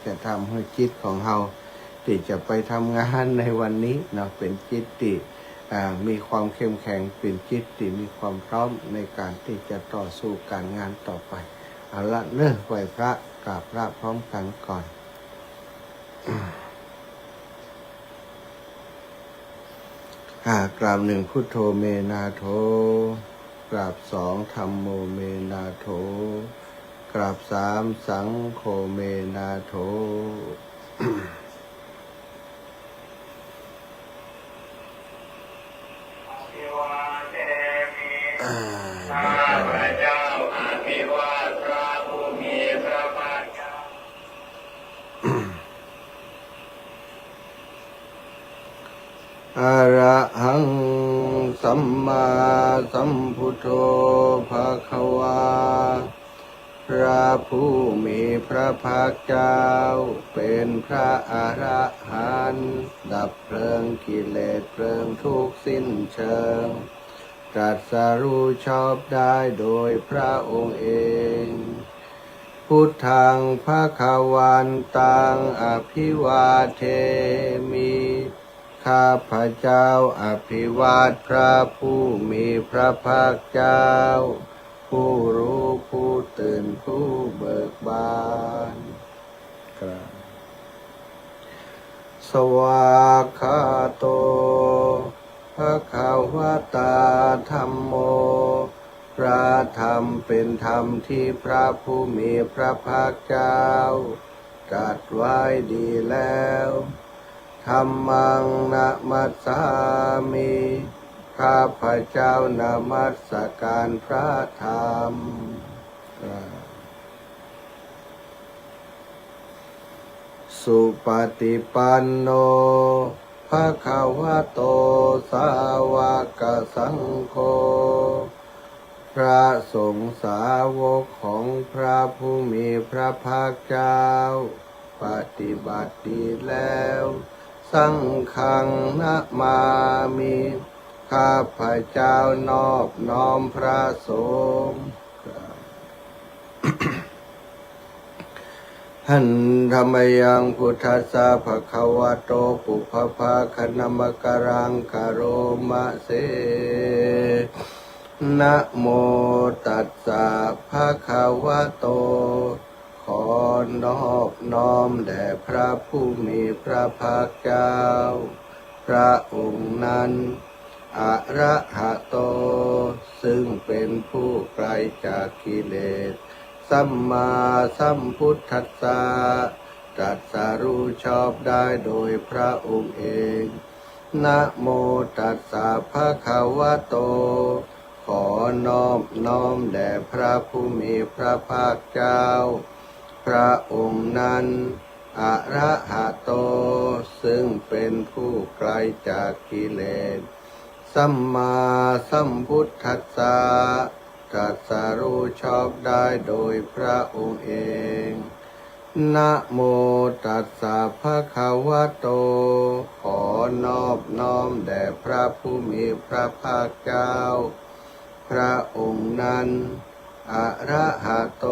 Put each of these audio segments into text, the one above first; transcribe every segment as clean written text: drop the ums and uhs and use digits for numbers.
จะทำให้จิตของเราที่จะไปทำงานในวันนี้เนาะเป็นจิตที่มีความเข้มแข็งเป็นจิตที่มีความพร้อมในการที่จะต่อสู้การงานต่อไปเอาละเนิ่ไหว้พระกราบพระพร้อมกันก่อนกราบหนึ่งพุทโธเมนาโถกราบสองธัมโมเมนาโถกราบสามสังโฆเมนาโถอะระหังสัมมาสัมพุทโธภะคะวาพระผู้มีพระภาคเจ้าเป็นพระอรหันต์ดับเพลิงกิเลสเพลิงทุกข์สิ้นเชิงตรัสรู้ชอบได้โดยพระองค์เองพุทธังภคะวันตังอภิวาเทมิข้าพเจ้าอภิวาทพระผู้มีพระภาคเจ้าผู้รู้ผู้ตื่นผู้เบิกบานสวากขาโตภควตาธัมโมพระธรรมเป็นธรรมที่พระผู้มีพระภาคเจ้าตรัสไว้ดีแล้วธัมมังนะมัสสามิข้าพเจ้านมัสการพระธรรมสุปฏิปันโนภะคะวะโตสาวกสังโฆพระสงฆ์สาวกของพระผู้มีพระภาคเจ้าปฏิบัติดีแล้วสังฆังนะมามิข้าพเจ้านอบน้อมพระสงฆ์หันธรรมยังพุทธัสสะภะคะวะโตปุพพภาคณมกรังกโรมะเสนะโมตัสสะภะคะวะโตขอนอบน้อมแด่พระผู้มีพระภาคเจ้าพระองค์นั้นอะระหะโตซึ่งเป็นผู้ไกลจากกิเลสสัมมาสัมพุทธัสสะตรัสรู้ชอบได้โดยพระองค์เองนะโมตัสสะภะคะวะโตขอนอบน้อมแด่พระผู้มีพระภาคเจ้าพระองค์นั้นอะระหะโตซึ่งเป็นผู้ไกลจากกิเลสสัมมาสัมพุทธัสสะตรัสรู้ชอบได้โดยพระองค์เองนะโมตัสสะภะคะวะโตขอนอบน้อมแด่พระผู้มีพระภาคเจ้าพระองค์นั้นอะระหะโต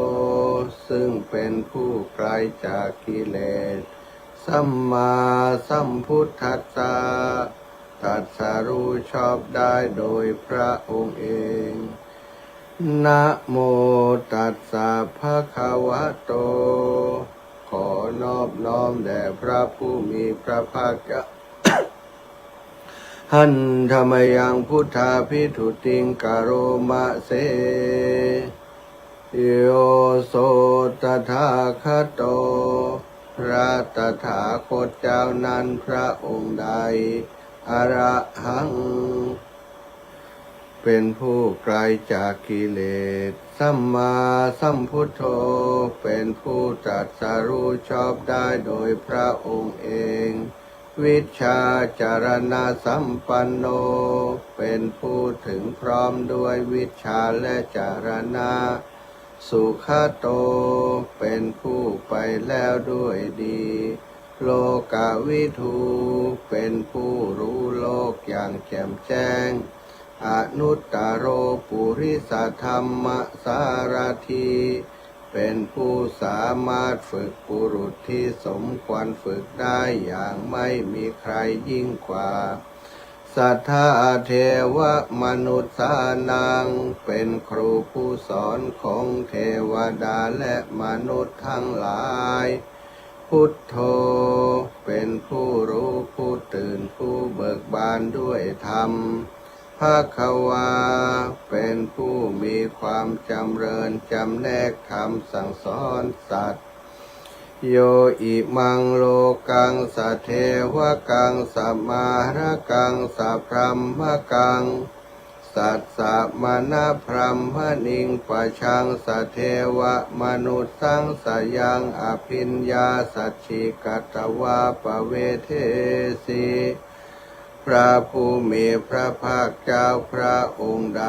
ซึ่งเป็นผู้ไกลจากกิเลสสัมมาสัมพุทธัสสะตรัสรู้ชอบได้โดยพระองค์เองนะโมตัสสะภะคะวะโตขอนอบน้อมแด่พระผู้มีพระภาคเจ้าหันธรรมยังพุทธาภิทุติงกโรมะเสโยโสตถาคโตพระตถาคตเจ้านั้นพระองค์ใดอรหังเป็นผู้ไกลจากกิเลสสัมมาสัมพุทโธเป็นผู้ตรัสรู้ชอบได้โดยพระองค์เองวิชชาจารณะสัมปันโนเป็นผู้ถึงพร้อมด้วยวิชชาและจารณะสุขโตเป็นผู้ไปแล้วด้วยดีโลกวิทูเป็นผู้รู้โลกอย่างแจ่มแจ้งอนุตตโรปุริสธรรมสารถี เป็นผู้สามารถฝึกบุรุษที่สมควรฝึกได้อย่างไม่มีใครยิ่งกว่าสัทธาเทวมนุษย์สานังเป็นครูผู้สอนของเทวดาและมนุษย์ทั้งหลายพุทโธเป็นผู้รู้ผู้ตื่นผู้เบิกบานด้วยธรรมภควาเป็นผู้มีความจำเริญจำแนกธรรมสั่งสอนสัตว์โยอิมังโลกังสเทวกังสัมมาระกังสัพพรหมกังสัตสะมณพรหมนิงปะชังสเทวมนุษย์สังสยังอภิญญาสัจฉิกัตวาปเวเทสีพระผู้มีพระภาคเจ้าพระองค์ใด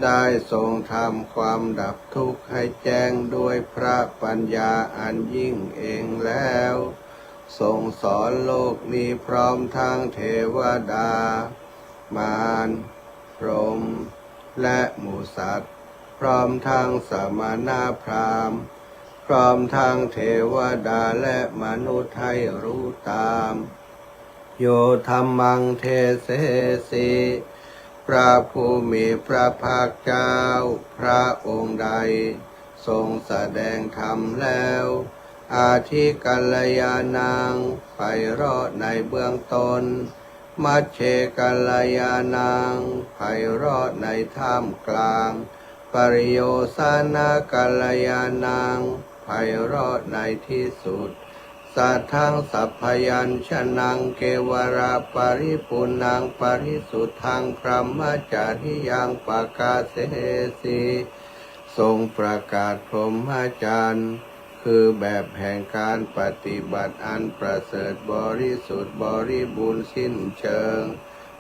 ได้ทรงทำความดับทุกข์ให้แจ้งด้วยพระปัญญาอันยิ่งเองแล้วทรงสอนโลกนี้พร้อมทั้งเทวดามารพรหมและหมู่สัตว์พร้อมทั้งสมณพราหมณ์พร้อมทั้งเทวดาและมนุษย์ให้รู้ตามโยธัมมังเทเสสีพระผู้มีพระภาคเจ้าพระองค์ใดทรงแสดงธรรมแล้วอาทิกัลยาณังไพเราะในเบื้องต้นมัชเชกัลยาณังไพเราะในท่ามกลางปริโยสานะกัลยาณังไพเราะในที่สุดสัทธังสัพพยัญชนะเกวราปริปุณังปริสุทธังพรหมจาริยังปกาเสสีทรงประกาศพรหมจรรย์คือแบบแห่งการปฏิบัติอันประเสริฐบริสุทธิ์บริบูรณ์สิ้นเชิง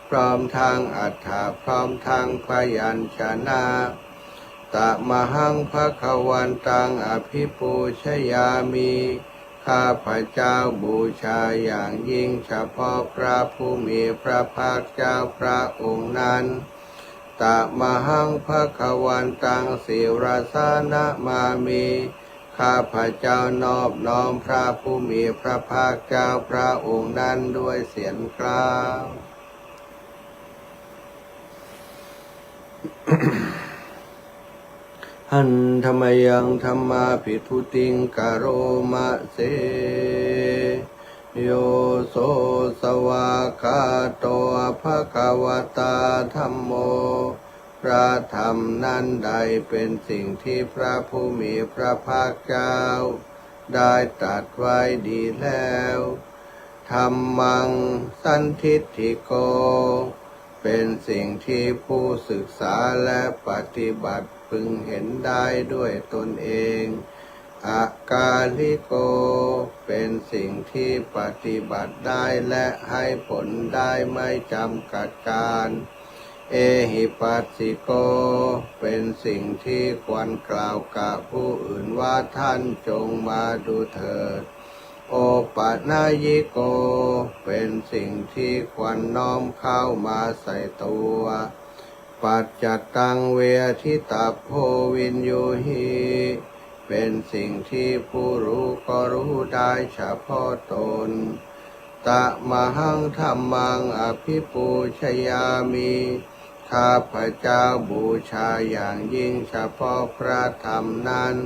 พร้อมทางอัฏฐะพร้อมทางพยัญชนะตะมหังภควันตังอภิปูชยามิข้าพเจ้าบูชาอย่างยิ่งเฉพาะพระผู้มีพระภาคเจ้าพระองค์นั้นตะมหังภควันตังศิรสานะมามิข้าพเจ้านอบน้อมพระผู้มีพระภาคเจ้าพระองค์นั้นด้วยเสียงกล่าว หันธรรมยังธรรมาภิทุติงกโรมะเสโยโสสวากาโตภควตาธัมโมพระธรรมนั้นใดเป็นสิ่งที่พระผู้มีพระภาคเจ้าได้ตรัสไว้ดีแล้วธัมมังสันทิฏฐิโกเป็นสิ่งที่ผู้ศึกษาและปฏิบัติพึงเห็นได้ด้วยตนเองอากาลิโกเป็นสิ่งที่ปฏิบัติได้และให้ผลได้ไม่จำกัดการเอหิปัสสิโกเป็นสิ่งที่ควรกล่าวกับผู้อื่นว่าท่านจงมาดูเถิดโอปัญญิโกเป็นสิ่งที่ควรน้อมเข้ามาใส่ตัวปัจจัตตังเวทิตาโพวินโยหิเป็นสิ่งที่ผู้รู้ก็รู้ได้เฉพาะตนตะมหังธัมมังอภิปูชยามิข้าพเจ้าบูชาอย่างยิ่งเฉพาะพระธรรมนั้น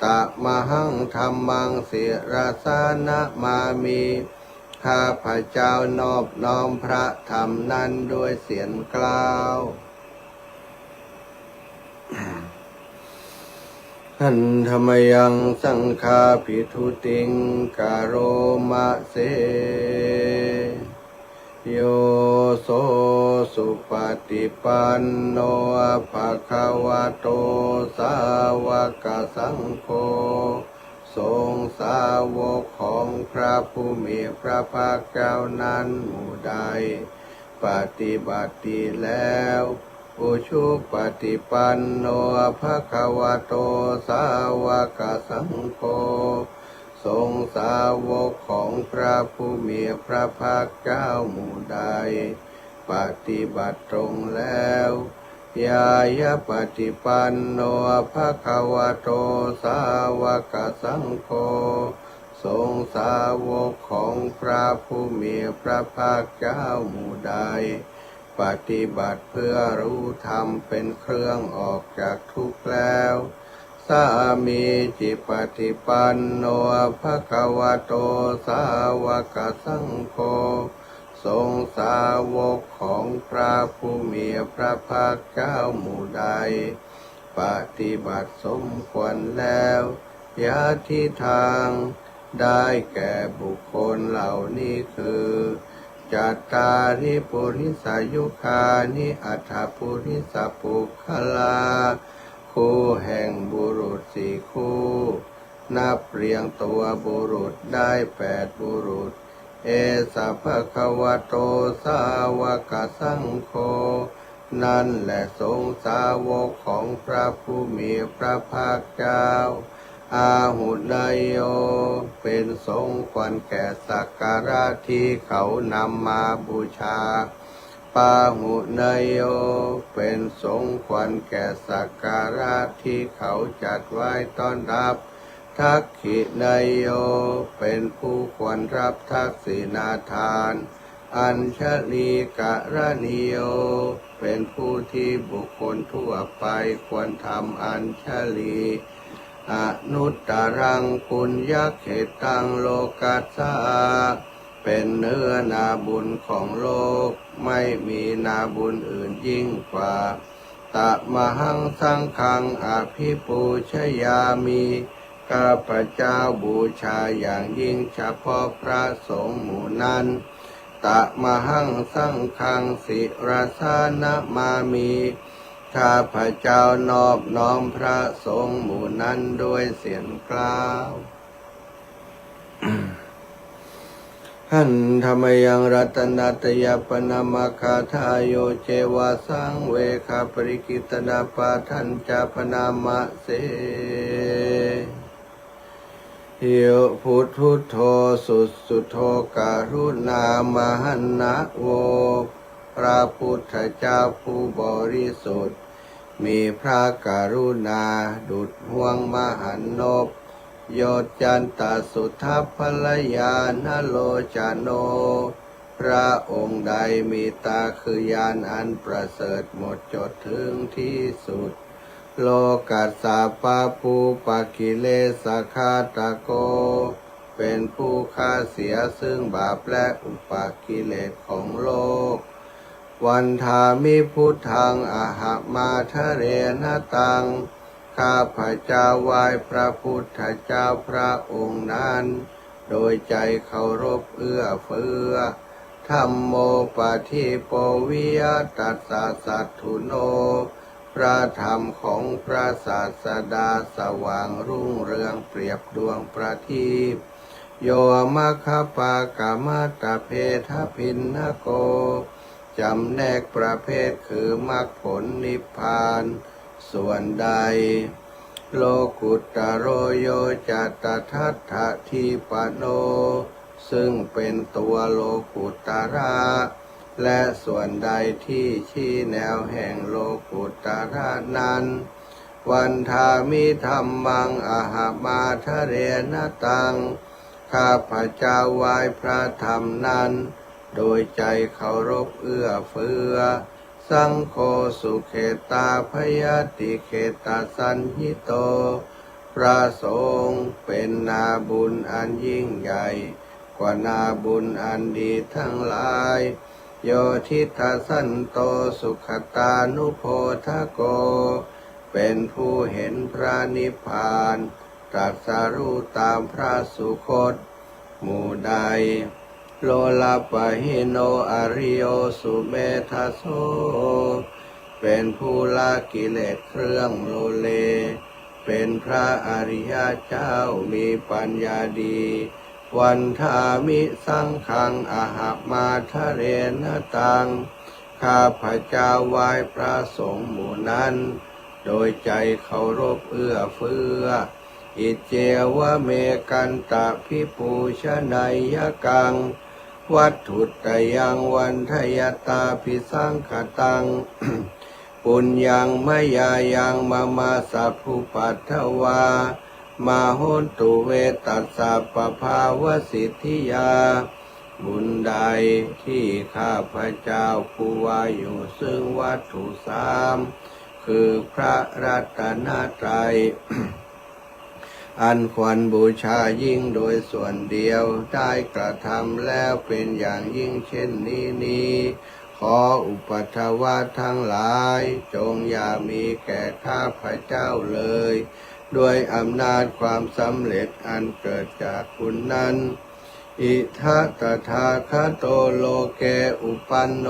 ตะมหังธัมมังศิรสานะมามิข้าพเจ้านอบน้อมพระธรรมนั้นด้วยเสียงกล่าวหันธรรมยังสังฆาภิทุติงกโรมะเสโยโสสุปฏิปันโนภควโตสาวกสังโฆทรงสาวกของพระผู้มีพระภาคเจ้านั้นหมู่ใดปฏิบัติดีแล้วอุชุปฏิปันโนภควโตสาวกสังโฆทรงสาวกของพระผู้มีพระภาคเจ้าหมู่ใดปฏิบัติตรงแล้ว ยายะปฏิปันโนภะคะวะโตสาวกสังโฆสงฆ์สาวกของพระผู้มีพระภาคเจ้าหมู่ใดปฏิบัติเพื่อรู้ธรรมเป็นเครื่องออกจากทุกข์แล้วสามีจิปฏิปันโนภะคะวะโตสาวกสังโฆสงฆ์สาวกของพระผู้มีพระภาคเจ้าหมู่ใดปฏิบัติสมควรแล้วยะทิทางได้แก่บุคคลเหล่านี้คือจัตตาริปุริสายุคานิอัฏฐปุริสปุคคลาคู่แห่งบุรุษสี่คู่นับเรียงตัวบุรุษได้8บุรุษเอสะภะคะวะโตสาวกสังโฆนั่นแหละสงฆ์สาวกของพระผู้มีพระภาคเจ้าอาหุนายโยเป็นสงฆ์ควรแก่สักการะที่เขานำมาบูชาปาหุนายโยเป็นสงฆ์ควรแก่สักการะที่เขาจัดไว้ต้อนรับทักขินายโยเป็นผู้ควรรับทักษิณาทานอัญชลีกะระนิโยเป็นผู้ที่บุคคลทั่วไปควรทำอัญชลีอนุตตรังปุญญเขตังโลกัสสะเป็นเนื้อนาบุญของโลกไม่มีนาบุญอื่นยิ่งกว่าตะมหังสังฆังอภิปูชยามิข้าพเจ้าบูชาอย่างยิ่งเฉพาะพระสงฆ์หมู่นั้นตะมหังสังฆังศิรสานะมามิข้าพเจ้านอบน้อมพระสงฆ์หมู่นั้นด้วยเสียงกล่าวหันธรรมยังรัตนัตยปนามาคาทายโยเจวาสังเวคาปริกิตนาปาทัญจปนามะเสโยพุทธุโธสุสุโธการุณามหันนะโวพระพุทธเจ้าผู้บริสุทธิ์มีพระกรุณาดุจห่วงมหันนบโยจันตสุทัพพลยานโลจโนพระองค์ใดมีตาคือยานอันประเสริฐหมดจดถึงที่สุดโลกัสสะปะปูปะกิเลสคาตโกเป็นผู้ฆ่าเสียซึ่งบาปและอุปกิเลสของโลกวันทามิพุทธังอหมาทะเรนตังข้าพเจ้าไหว้พระพุทธเจ้าพระองค์นั้นโดยใจเคารพเอื้อเฟื้อธัมโมปะทิโปวิยตัสสะสัทธุโนพระธรรมของพระศาสดาสว่างรุ่งเรืองเปรียบดวงประทีปโยมัคคปากามัตตเพทพินนโกจำแนกประเภทคือมรรคผลนิพพานส่วนใดโลกุตตโรโยจัตตทัฏฐะทีปโนซึ่งเป็นตัวโลกุตตระและส่วนใดที่ชี้แนวแห่งโลกุตตระนั้นวันทามิธัมมังอหมาทะเรนตังข้าพเจ้าไหว้พระธรรมนั้นโดยใจเคารพเอื้อเฟื้อสังโฆสุเขตาพยติเขตาสันหิโตพระสงฆ์เป็นนาบุญอันยิ่งใหญ่กว่านาบุญอันดีทั้งหลายโยทิทาสันโตสุขตานุโพธโกเป็นผู้เห็นพระนิพพานตรัสรู้ตามพระสุคตหมู่ใดโลลาปะหิโนอริโยสุเมธาโสเป็นผู้ละกิเลสเครื่องโลเลเป็นพระอริยเจ้ามีปัญญาดีวันทามิสังฆังอหมาทะเรนตังข้าพเจ้าไหว้พระสงฆ์หมู่นั้นโดยใจเคารพเอื้อเฟื้ออิเจวะเมกันตะพิปูชนัยยกังวัตถุตยังวันทยตาภิสังขตัง ปุญญังมยายังมาสัพพุปัทถวามาโหนตุเวตัสสะปะภาวสิทธิยาบุญใดที่ข้าพเจ้าผู้ว่าอยู่ซึ่งวัตถุสามคือพระรัตนตรัย อันควรบูชายิ่งโดยส่วนเดียวได้กระทำแล้วเป็นอย่างยิ่งเช่นนี้ขออุปัฏฐวาทั้งหลายจงอย่ามีแก่ข้าพเจ้าเลยด้วยอำนาจความสำเร็จอันเกิดจากคุณนั้นอิทัตถาคโตโลเกอุปันโน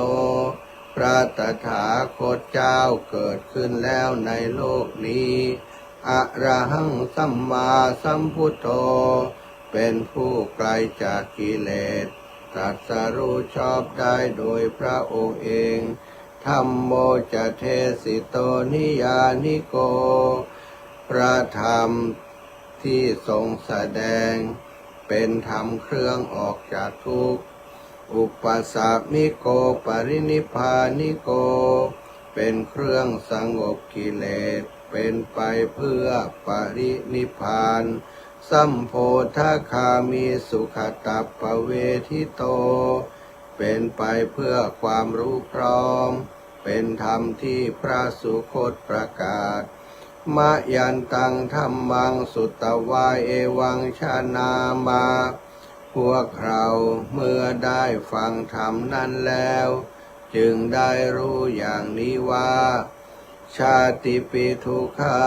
พระตถาคตเจ้าเกิดขึ้นแล้วในโลกนี้อะระหังสัมมาสัมพุทโธเป็นผู้ไกลจากกิเลสตรัสรู้ชอบได้โดยพระองค์เองธัมโมจะเทสิโตนิยานิโกพระธรรมที่ทรงแสดงเป็นธรรมเครื่องออกจากทุกข์อุปสามิโกปรินิพพานิโกเป็นเครื่องสงบกิเลสเป็นไปเพื่อปรินิพพานสัมโพธคามีสุขตัปปเวทิโตเป็นไปเพื่อความรู้พร้อมเป็นธรรมที่พระสุคตประกาศมะยันตังธัมมังสุตตวาเอวังชนามาพวกเราเมื่อได้ฟังธรรมนั้นแล้วจึงได้รู้อย่างนี้ว่าชาติปิทุกขา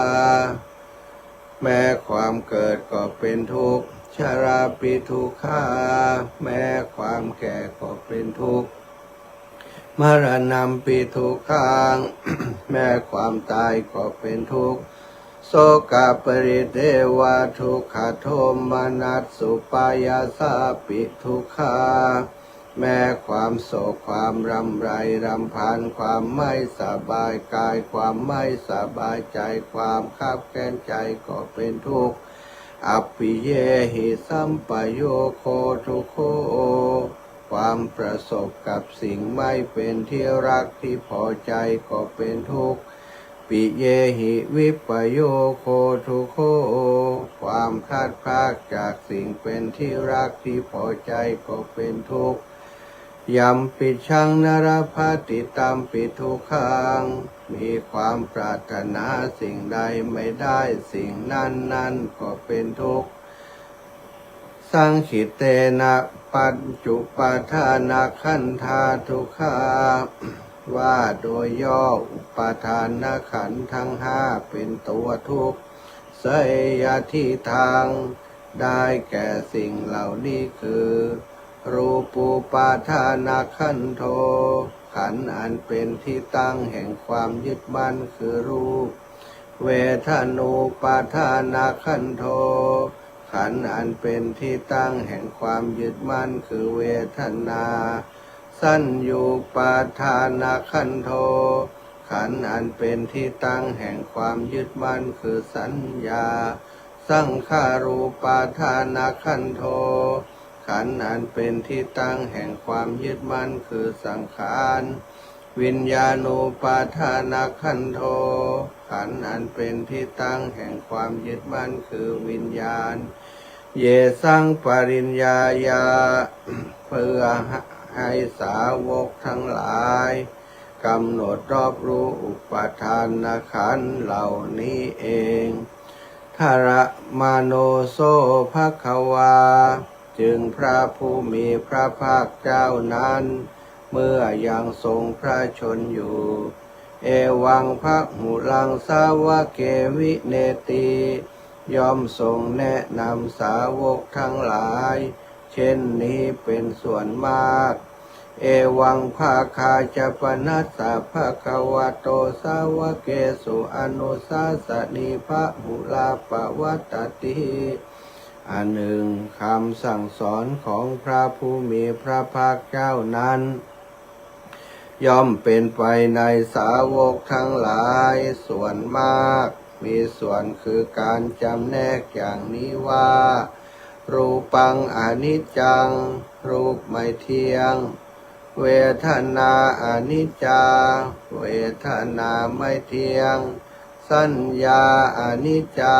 แม้ความเกิดก็เป็นทุกข์ชราปิทุกขาแม้ความแก่ก็เป็นทุกข์มรณะปิทุกขัง แม้ความตายก็เป็นทุกข์โสกปริเทวทุกขโทมนัสสุปายาสาปิทุกขาแม้ความโศกความรำไรรำพันความไม่สบายกายความไม่สบายใจความคับแค้นใจก็เป็นทุกข์อัปปิเยหิสัมปโยโคทุกโขความประสบกับสิ่งไม่เป็นที่รักที่พอใจก็เป็นทุกข์ปิเยหิวิปโยโคทุกโขความพลาดพลาดจากสิ่งเป็นที่รักที่พอใจก็เป็นทุกข์ยัมปิชังนรภัตติตัมปิทุกขังมีความปรารถนาสิ่งใดไม่ได้สิ่งนั้นก็เป็นทุกข์สังขิเตนะปัจจุปทานาขันธาทุกขาว่าโดยย่ออุปาทานขันธ์ทั้งห้าเป็นตัวทุกข์เสยที่ทางได้แก่สิ่งเหล่านี้คือรูปูปาทานขันโธขันธ์อันเป็นที่ตั้งแห่งความยึดมั่นคือรูปเวทนูปาทานขันโธขันธ์อันเป็นที่ตั้งแห่งความยึดมั่นคือเวทนาสัญญูปาทานขันโธขันธ์อันเป็นที่ตั้งแห่งความยึดมั่นคือสัญญาสังขารูปาทานขันโธขันธ์อันเป็นที่ตั้งแห่งความยึดมั่นคือสังขารวิญญาณูปาทานขันโธขันธ์อันเป็นที่ตั้งแห่งความยึดมั่นคือวิญญาณเยสังปริญญายาเพื่อให้สาวกทั้งหลายกำหนดรอบรู้อุปาทานขันธ์เหล่านี้เองทระมโนโสภควาจึงพระผู้มีพระภาคเจ้านั้นเมื่อยังทรงพระชนอยู่เอวังภะหุลังสาวเกวิเนติย่อมทรงแนะนำสาวกทั้งหลายเช่นนี้เป็นส่วนมากเอวังภาคาจะปนัสสะภะคะวะโตสาวเกสุอนุสาสนีภะหุลาปวัตติอันหนึ่งคำสั่งสอนของพระผู้มีพระภาคเจ้านั้นย่อมเป็นไปในสาวกทั้งหลายส่วนมากมีส่วนคือการจำแนกอย่างนี้ว่ารูปังอนิจจังรูปไม่เที่ยง เวทนาอนิจจาเวทนาไม่เที่ยงสัญญาอนิจจา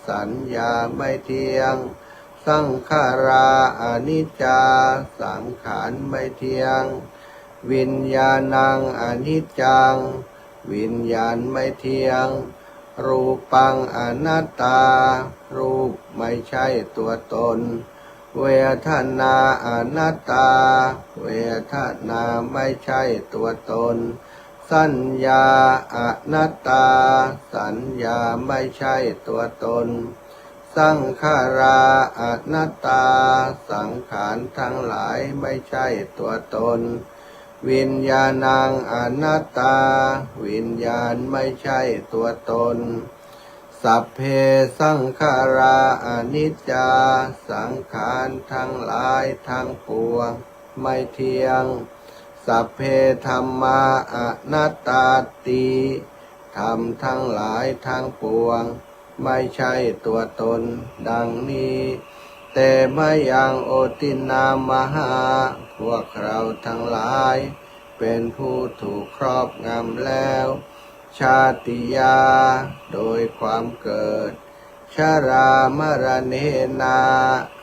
สัญญาไม่เที่ยงสังขาราอนิจจาสังขารไม่เที่ยงวิญญาณังอนิจจังวิญญาณไม่เที่ยงรูปังอนัตตารูปไม่ใช่ตัวตนเวทนาอนัตตาเวทนาไม่ใช่ตัวตนสัญญาอนัตตาสัญญาไม่ใช่ตัวตนสังขาราอนัตตาสังขารทั้งหลายไม่ใช่ตัวตนวิญญาณังอนัตตาวิญญาณไม่ใช่ตัวตนสัพเพสังขาราอนิจจาสังขารทั้งหลายทั้งปวงไม่เที่ยงสัพเพธัมมาอนัตตาติธรรมทั้งหลายทั้งปวงไม่ใช่ตัวตนดังนี้แต่ไม่ยังโอตินามหาพวกเราทั้งหลายเป็นผู้ถูกครอบงำแล้วชาติยาโดยความเกิดชรามรณะนา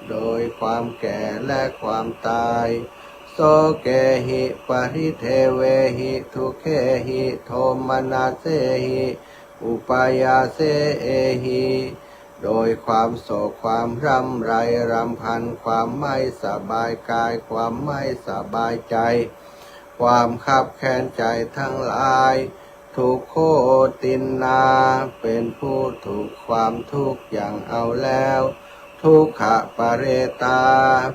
โดยความแก่และความตายโสเกหิปริเทเวหิทุเขหิโทมนัสเสหิอุปายาเสเอหิโดยความโศกความร่ำไรรำพันความไม่สบายกายความไม่สบายใจความคับแค้นใจทั้งหลายทุกโคตินนาเป็นผู้ถูกความทุกข์อย่างเอาแล้วทุกขปะเรตา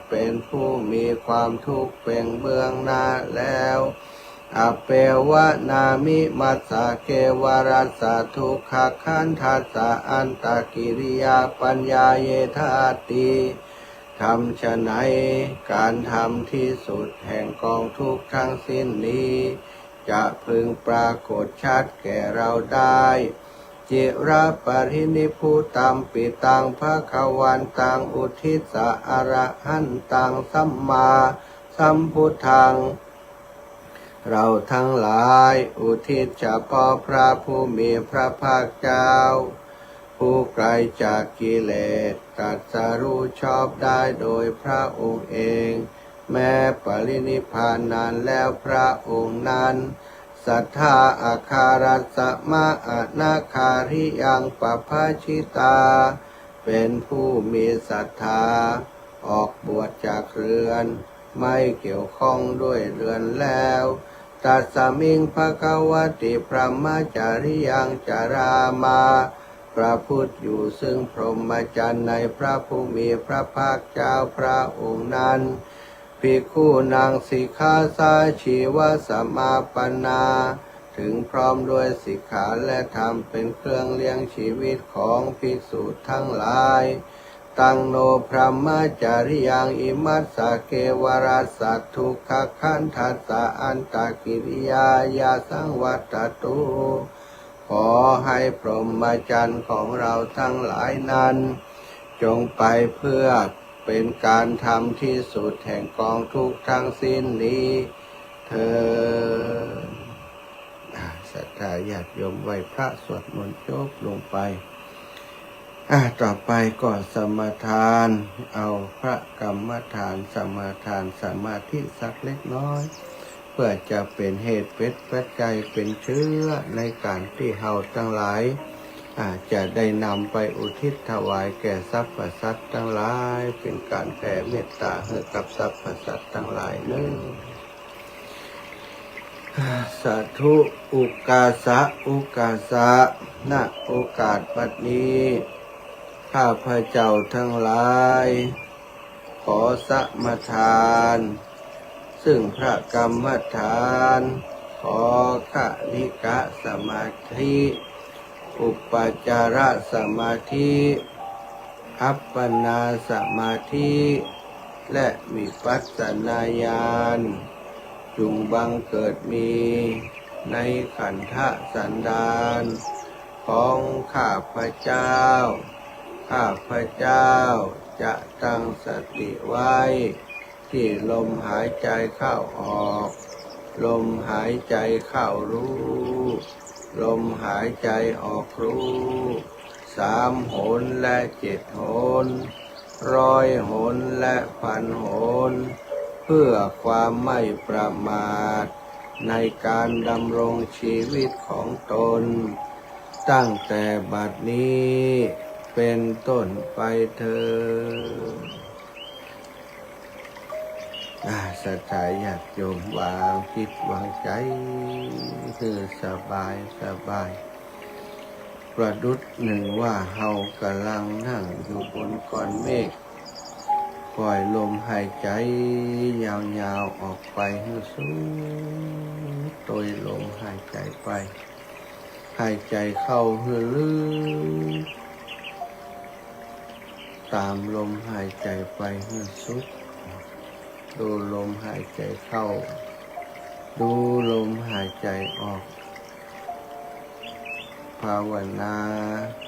เป็นผู้มีความทุกข์เป็นเบื้องหน้าแล้วอเปวะนามิมัสสะเกวรัสสะทุกขขันธัสสะอันตกิริยาปัญญาเยธาติทำฉะไหนการทำที่สุดแห่งกองทุกข์ทั้งสิ้นนี้จะพึงปรากฏชัดแก่เราได้จิระปรินิพุตัมปิตังภคะวันตังอุทิสสะอระหันตังสัมมาสัมพุทธังเราทั้งหลายอุทิศเฉพาะพระผู้มีพระภาคเจ้าผู้ไกลจากกิเลสตรัสรู้ชอบได้โดยพระองค์เองแม้ปรินิพพานนานแล้วพระองค์นั้นสัทธาอาคารัสสะมะอนาคาริยังปภาชิตาเป็นผู้มีศรัทธาออกบวชจากเรือนไม่เกี่ยวข้องด้วยเรือนแล้วตัสสมิงภควติพระมจาริยังจารามาพระพุทธอยู่ซึ่งพรหมจรรย์ในพระผู้มีพระภาคเจ้าพระองค์นั้นภิกขุนางสิกขาสาชีวสมาปนาถึงพร้อมด้วยสิกขาและธรรมเป็นเครื่องเลี้ยงชีวิตของภิกษุทั้งหลายตังโนพระมจาริยังอิมัสสะเกวรัสสัททุกขขันธัสสะอันตกิริยายาสังวัตตุขอให้พรหมจรรย์ของเราทั้งหลายนั้นจงไปเพื่อเป็นการทำที่สุดแห่งกองทุกข์ทั้งสิ้นนี้เธอศรัทธาญาติโยมไหว้พระสวดมนต์จบลงไปต่อไปก็สมทานเอาพระกรรมฐานสมทานสมาธิสักเล็กน้อยเพื่อจะเป็นเหตุเป็นปัจจัยเป็นเชื้อในการที่เฮาทั้งหลายจะได้นำไปอุทิศถวายแก่สรรพสัตว์ทั้งหลายเป็นการแผ่เมตตาให้กับสรรพสัตว์ทั้งหลายนั้นสาธุอุกาสะอุกาสะณโอกาสบัดนี้ข้าพเจ้าทั้งหลายขอสมทานซึ่งพระกรรมฐานขอขณิกะสมาธิอุปจารสมาธิอัปปนาสมาธิและวิปัสสนาญาณจุงบังเกิดมีในขันธสันดานของข้าพเจ้าข้าพเจ้าจะตั้งสติไว้ ที่ลมหายใจเข้าออกลมหายใจเข้ารู้ลมหายใจออกรู้3 หนและ7 หน100 หนและ1,000 หนเพื่อความไม่ประมาทในการดำรงชีวิตของตนตั้งแต่บัดนี้เป็นต้นไปเถิดสัทธาญาติโยมวางจิตวางใจคือสบายประดุจหนึ่งว่าเฮากำลังนั่งอยู่บนก้อนเมฆปล่อยลมหายใจยาวๆออกไปให้สูงโดยลมหายใจไปหายใจเข้าให้ลึกตามลมหายใจไปให้สุดดูลมหายใจเข้าดูลมหายใจออกภาวนา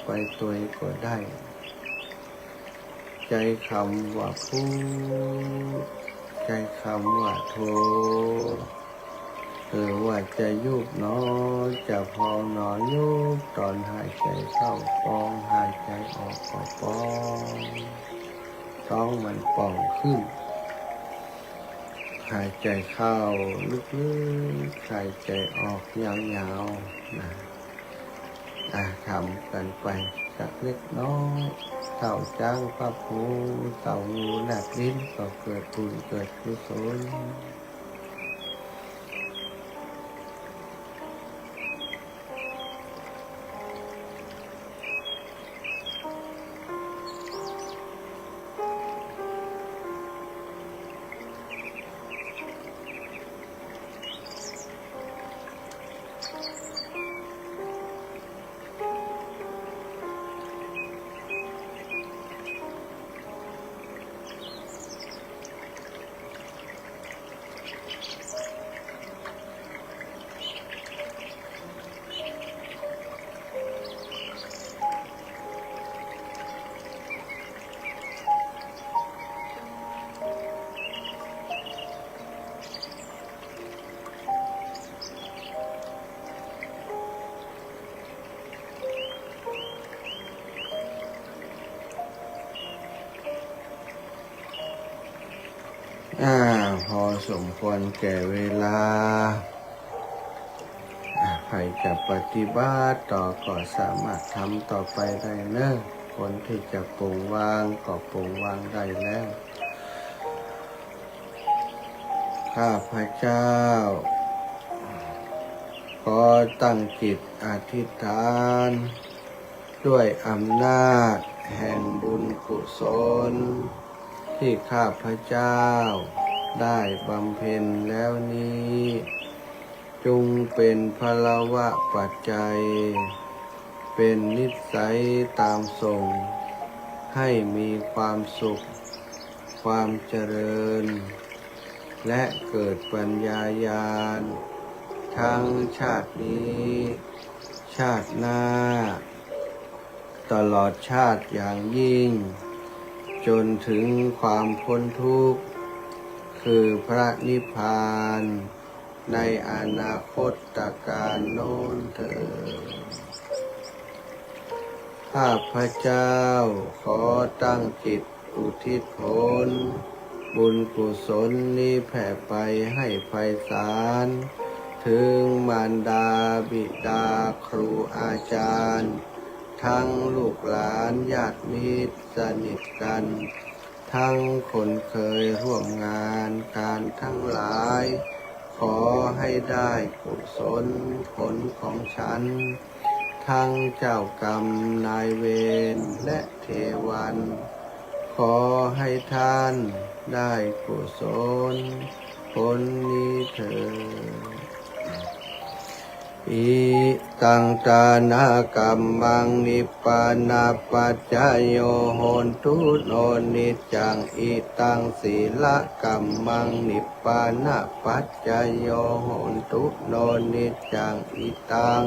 ไปตัวก็ได้ใจคำว่าพูดใจคำว่าโทว่าจะยุบหนอจะพองหนอยุบตอนหายใจเข้าปองหายใจออกก็ปองท้องมันป่องขึ้นหายใจเข้าลึกๆหายใจออกยาวๆนะทำกันไปสักเล็กน้อยเต่าจ้างพระภูเต่างูแลบลิ้นก็เกิดบุญเกิดกุศลพอสมควรแก่เวลาใครจะปฏิบัติต่อก็สามารถทำต่อไปได้เนอะคนที่จะปรงวางก็ปรงวางได้แล้วข้าพเจ้าขอตั้งจิตอธิษฐานด้วยอำนาจแห่งบุญกุศลที่ข้าพเจ้าได้บำเพ็ญแล้วนี้จงเป็นพลวะปัจจัยเป็นนิสัยตามส่งให้มีความสุขความเจริญและเกิดปัญญาญาณทั้งชาตินี้ชาติหน้าตลอดชาติอย่างยิ่งจนถึงความพ้นทุกข์คือพระนิพพานในอนาคตการโน้นเถิดข้าพเจ้าขอตั้งจิตอุทิศผลบุญกุศลนี้แผ่ไปให้ไพศาลถึงมารดาบิดาครูอาจารย์ทั้งลูกหลานญาติมิตรสนิทกันทั้งคนเคยร่วมงานการทั้งหลายขอให้ได้กุศลผลของฉันทั้งเจ้ากรรมนายเวรและเทวันขอให้ท่านได้กุศลผลนี้เถิดอิตังตานากัมมังนิพพานาปัจจโยโหนตุโนนิจจังอิตังศีลกัมมังนิพพานาปัจจโยโหนตุโนนิจจังอิตัง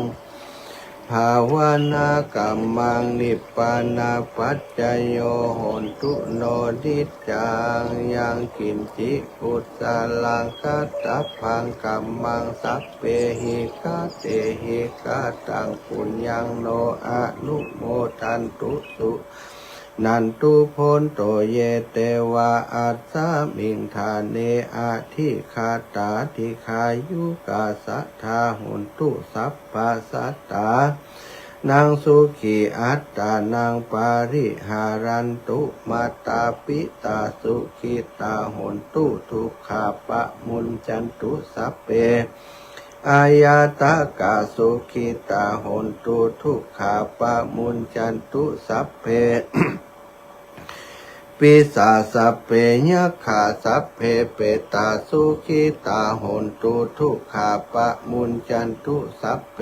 ภ ภาวนากัมมังนิปปานาปัจจโยโหนตุโนดิจังยังกินจิกุสาลังกัตตพังกัมมังสัพเพหิกาเตหิกาตังปุญญังโนอะนุโมทันตุสุนันตุโพนโตเยเตวะอัสสามิงทาเนอาทิคาตาทิคายุกาสัทธาหุนตุสัพพะสัตตานางสุขีอัตตานางปาริหารันตุมาตาปิตาสุขิตาหุนตุทุกขาปะมุนจันตุสัพเพอายาตากาสุขิตาหุนตุทุกขาปะมุนจันตุสัพเพ ปิสาสัพเพยะขาสัพเพเปตาสุขิตาโหนตุทุกขาปะมุนจันตุสัพเพ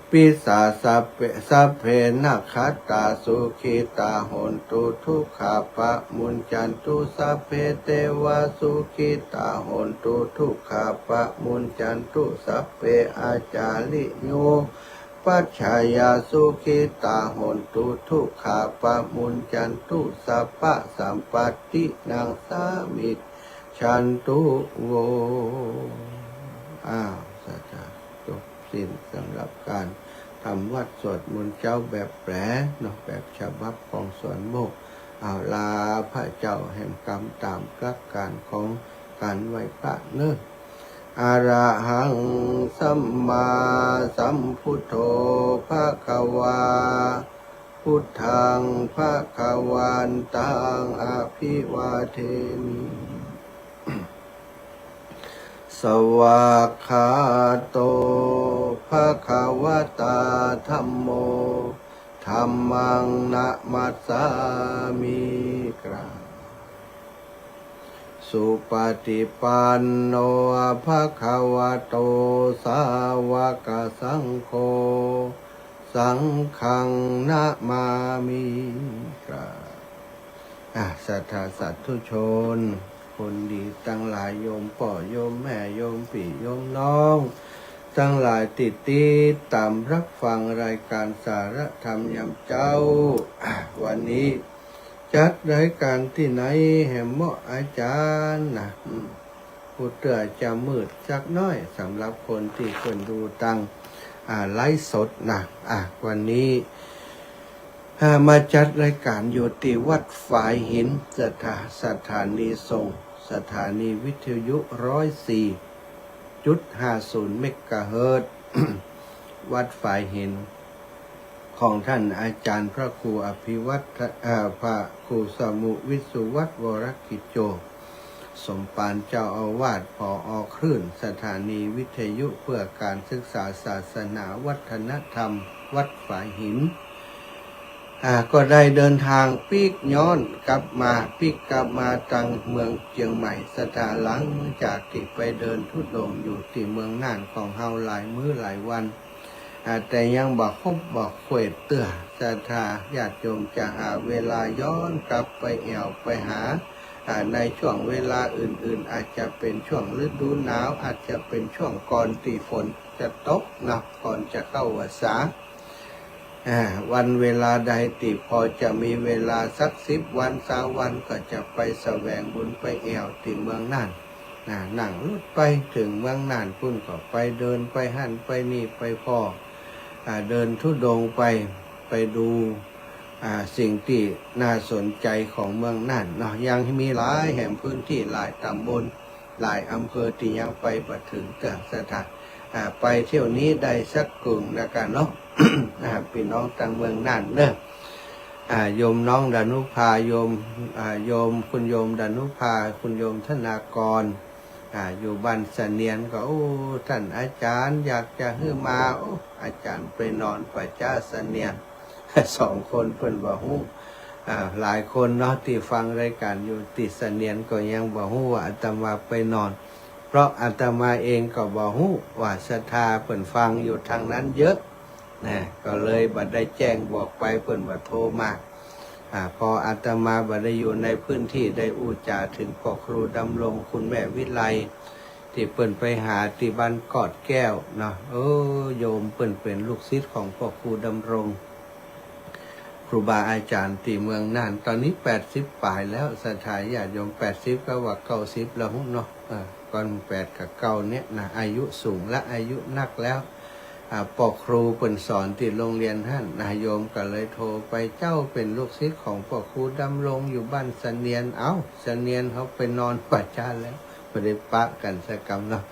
ปิสาสัพเพนักขัตตาสุขิตาโหนตุทุกขาปะมุนจันตุสัพเพเทวาสุขิตาโหนตุทุกขาปะมุนจันตุสัพเพอาจาริโยปัจฉายาสุขิตาโหนตุทุกขาปะมุนจันตุสัพพะสัมปัตตินังสามิชันตุโวสัจจะจบสิ้นสำหรับการทำวัดสวดมนต์เจ้าแบบแปรเนาะแบบฉบับของสวนโมกลาพระเจ้าแห่งกรรมตามหลักการของการไหว้พระเนื้ออะระหังสัมมาสัมพุทโธภะคะวาพุทธังภะคะวันตังอะภิวาเทมิ สวากขาโตภะคะวะตาธัมโมธัมมังนะมัสสามิกราสุปฏิปันโนภะคะวะโตสาวกสังโฆสังฆังนะมามิกราสัทธาสัตธุชนคนดีตั้งหลายโยมพ่อโยมแม่โยมพี่โยมน้องตั้งหลายติดตามรับฟังรายการสารธรรมยามเจ้าวันนี้จัดรายการที่ไหนแห่เหมาะอาจารย์นะพูดเตือจะมืดสักน้อยสำหรับคนที่คนดูตั้งไลฟ์สดนะวันนี้มาจัดรายการอยู่ที่วัดฝายหินสถานีส่งสถานีวิทยุ 104.50 เมกะเฮิรตซ์ วัดฝายหินของท่านอาจารย์พระครูอภิวัตพระครูสมุวิสุวัฒน์วรกิจโจสมปานเจ้าอาวาสผอ.คลื่นสถานีวิทยุเพื่อการศึกษาศาสนาวัฒนธรรมวัดฝายหินก็ได้เดินทางปีกย้อนกลับมาตังเมืองเชียงใหม่สถานหลังจากที่ไปเดินทุดงอยู่ที่เมืองน่านของเฮาหลายมื้อหลายวันแต่ยังบอกคบบอกเขวดเตื้อศรัทธาญาติโยมจะหาเวลาย้อนกลับไปแอวไปหาในช่วงเวลาอื่นๆอาจจะเป็นช่วงฤดูหนาวอาจจะเป็นช่วงก่อนที่ฝนจะตกนะก่อนจะเข้าพรรษาวันเวลาใดที่พอจะมีเวลาสัก10 วัน20 วันก็จะไปแสวงบุญไปแอวที่เมืองน่านนั่งรถไปถึงเมืองน่านพุ่นก็ไปเดินไปหั่นไปนี่ไปพ่อเดินทุดงไปดูสิ่งที่น่าสนใจของเมืองน่านเนาะยังมีหลายแห่งพื้นที่หลายตำบลหลายอำเภอที่ยังไปบ่ถึงสถานไปเที่ยวนี้ได้สักกลุ่มนะกันเนาะ พี่น้องต่างเมืองน่านเนอะโยมน้องดานุภาโยมคุณโยมดานุภาคุณโยมธนากรอยู่บ้านเสนียนก็ท่านอาจารย์อยากจะให้มาอาจารย์ไปนอนประจ้าเสนียน 2 คนเพิ่นบ่ฮู้หลายคนเนาะที่ฟังรายการอยู่ติดเสนียนก็ยังบ่ฮู้ว่าอาตมาไปนอนเพราะอาตมาเองก็บ่ฮู้ว่าศรัทธาเพิ่นฟังอยู่ทางนั้นเยอะก็เลยบ่ได้แจ้งบอกไปเพิ่นบ่โทรมาพออาตมาบ่ได้อยู่ในพื้นที่ได้อุจจาถึงพ่อครูดำรงคุณแม่วิไล ที่เปิ่นไปหาที่บ้านกอดแก้วเนาะโยมเปิ่นเป็นลูกศิษย์ของพ่อครูดำรงครูบาอาจารย์ที่เมืองน่านตอนนี้80ปลายแล้วศรัทธาญาติโยม80ก็ว่า90แล้วเนาะก่อน8กับ9เนี่ยนะอายุสูงและอายุนักแล้วปอครูเปิ่นสอนที่โรงเรียนท่านนายโยมก็เลยโทรไปเจ้าเป็นลูกศิษย์ของปอครูดำรงอยู่บ้านเสนียนเสนียนเขาไปนอนปัจจานแล้วไม่ได้ปะกันสักคำเนาะ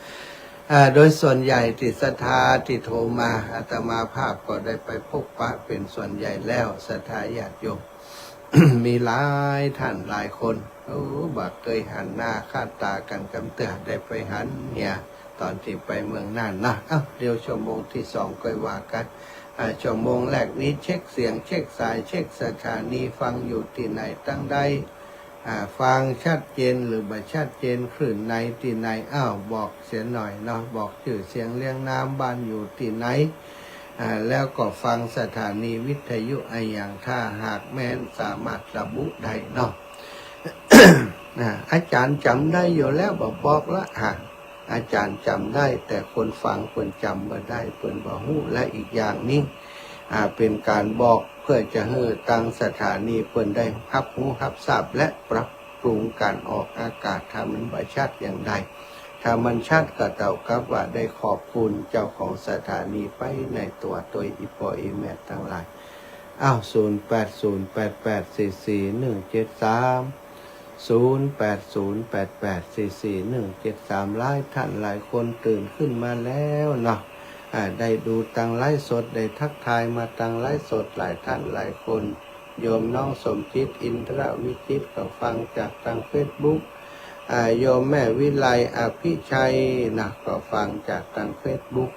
โดยส่วนใหญ่ที่ศรัทธาที่โทรมาอาตมาภาพก็ได้ไปพบปะเป็นส่วนใหญ่แล้วศรัทธาญาติโยม มีหลายท่านหลายคนบักเคยหันหน้าคาดตากันกำเตือได้ไปหันเนี่ยตอนที่ไปเมืองน่านนะเดี๋ยวชั่วโมงที่2ค่อยว่ากันชั่วโมงแรกนี้เช็คเสียงเช็คสายเช็คสถานีฟังอยู่ที่ไหนตั้งใดฟังชัดเจนหรือบ่ชัดเจนคลื่นในที่ไหนบอกเสียหน่อยเนาะบอกชื่อเสียงเรียงน้ำบ้านอยู่ที่ไหนแล้วก็ฟังสถานีวิทยุอย่างถ้าหากแม้นสามารถระบุได้เนาะ อาจารย์จำได้อยู่แล้วบอกละอาจารย์จำได้แต่คนฟังคนจำมาได้เปิ่นบ่ฮู้และอีกอย่างนี้เป็นการบอกเพื่อจะให้ตั้งสถานีเปิ่นได้รับรู้รับทราบและปรับปรุงการออกอากาศถ้ามันบ่ชัดอย่างใดถ้ามันชัดก็เท่ากับว่าได้ขอบคุณเจ้าของสถานีไปในตัวอีปออีแมททั้งหลาย0808844173 หลายท่านหลายคนตื่นขึ้นมาแล้วเนาะได้ดูตังไลฟ์สดได้ทักทายมาตังไลฟ์สดหลายท่านหลายคนโยมน้องสมจิตอินทรวิจิตก็ฟังจากทางเฟซบุ๊กโยมแม่วิไลอภิชัยนะก็ฟังจากทางเฟซบุ๊ก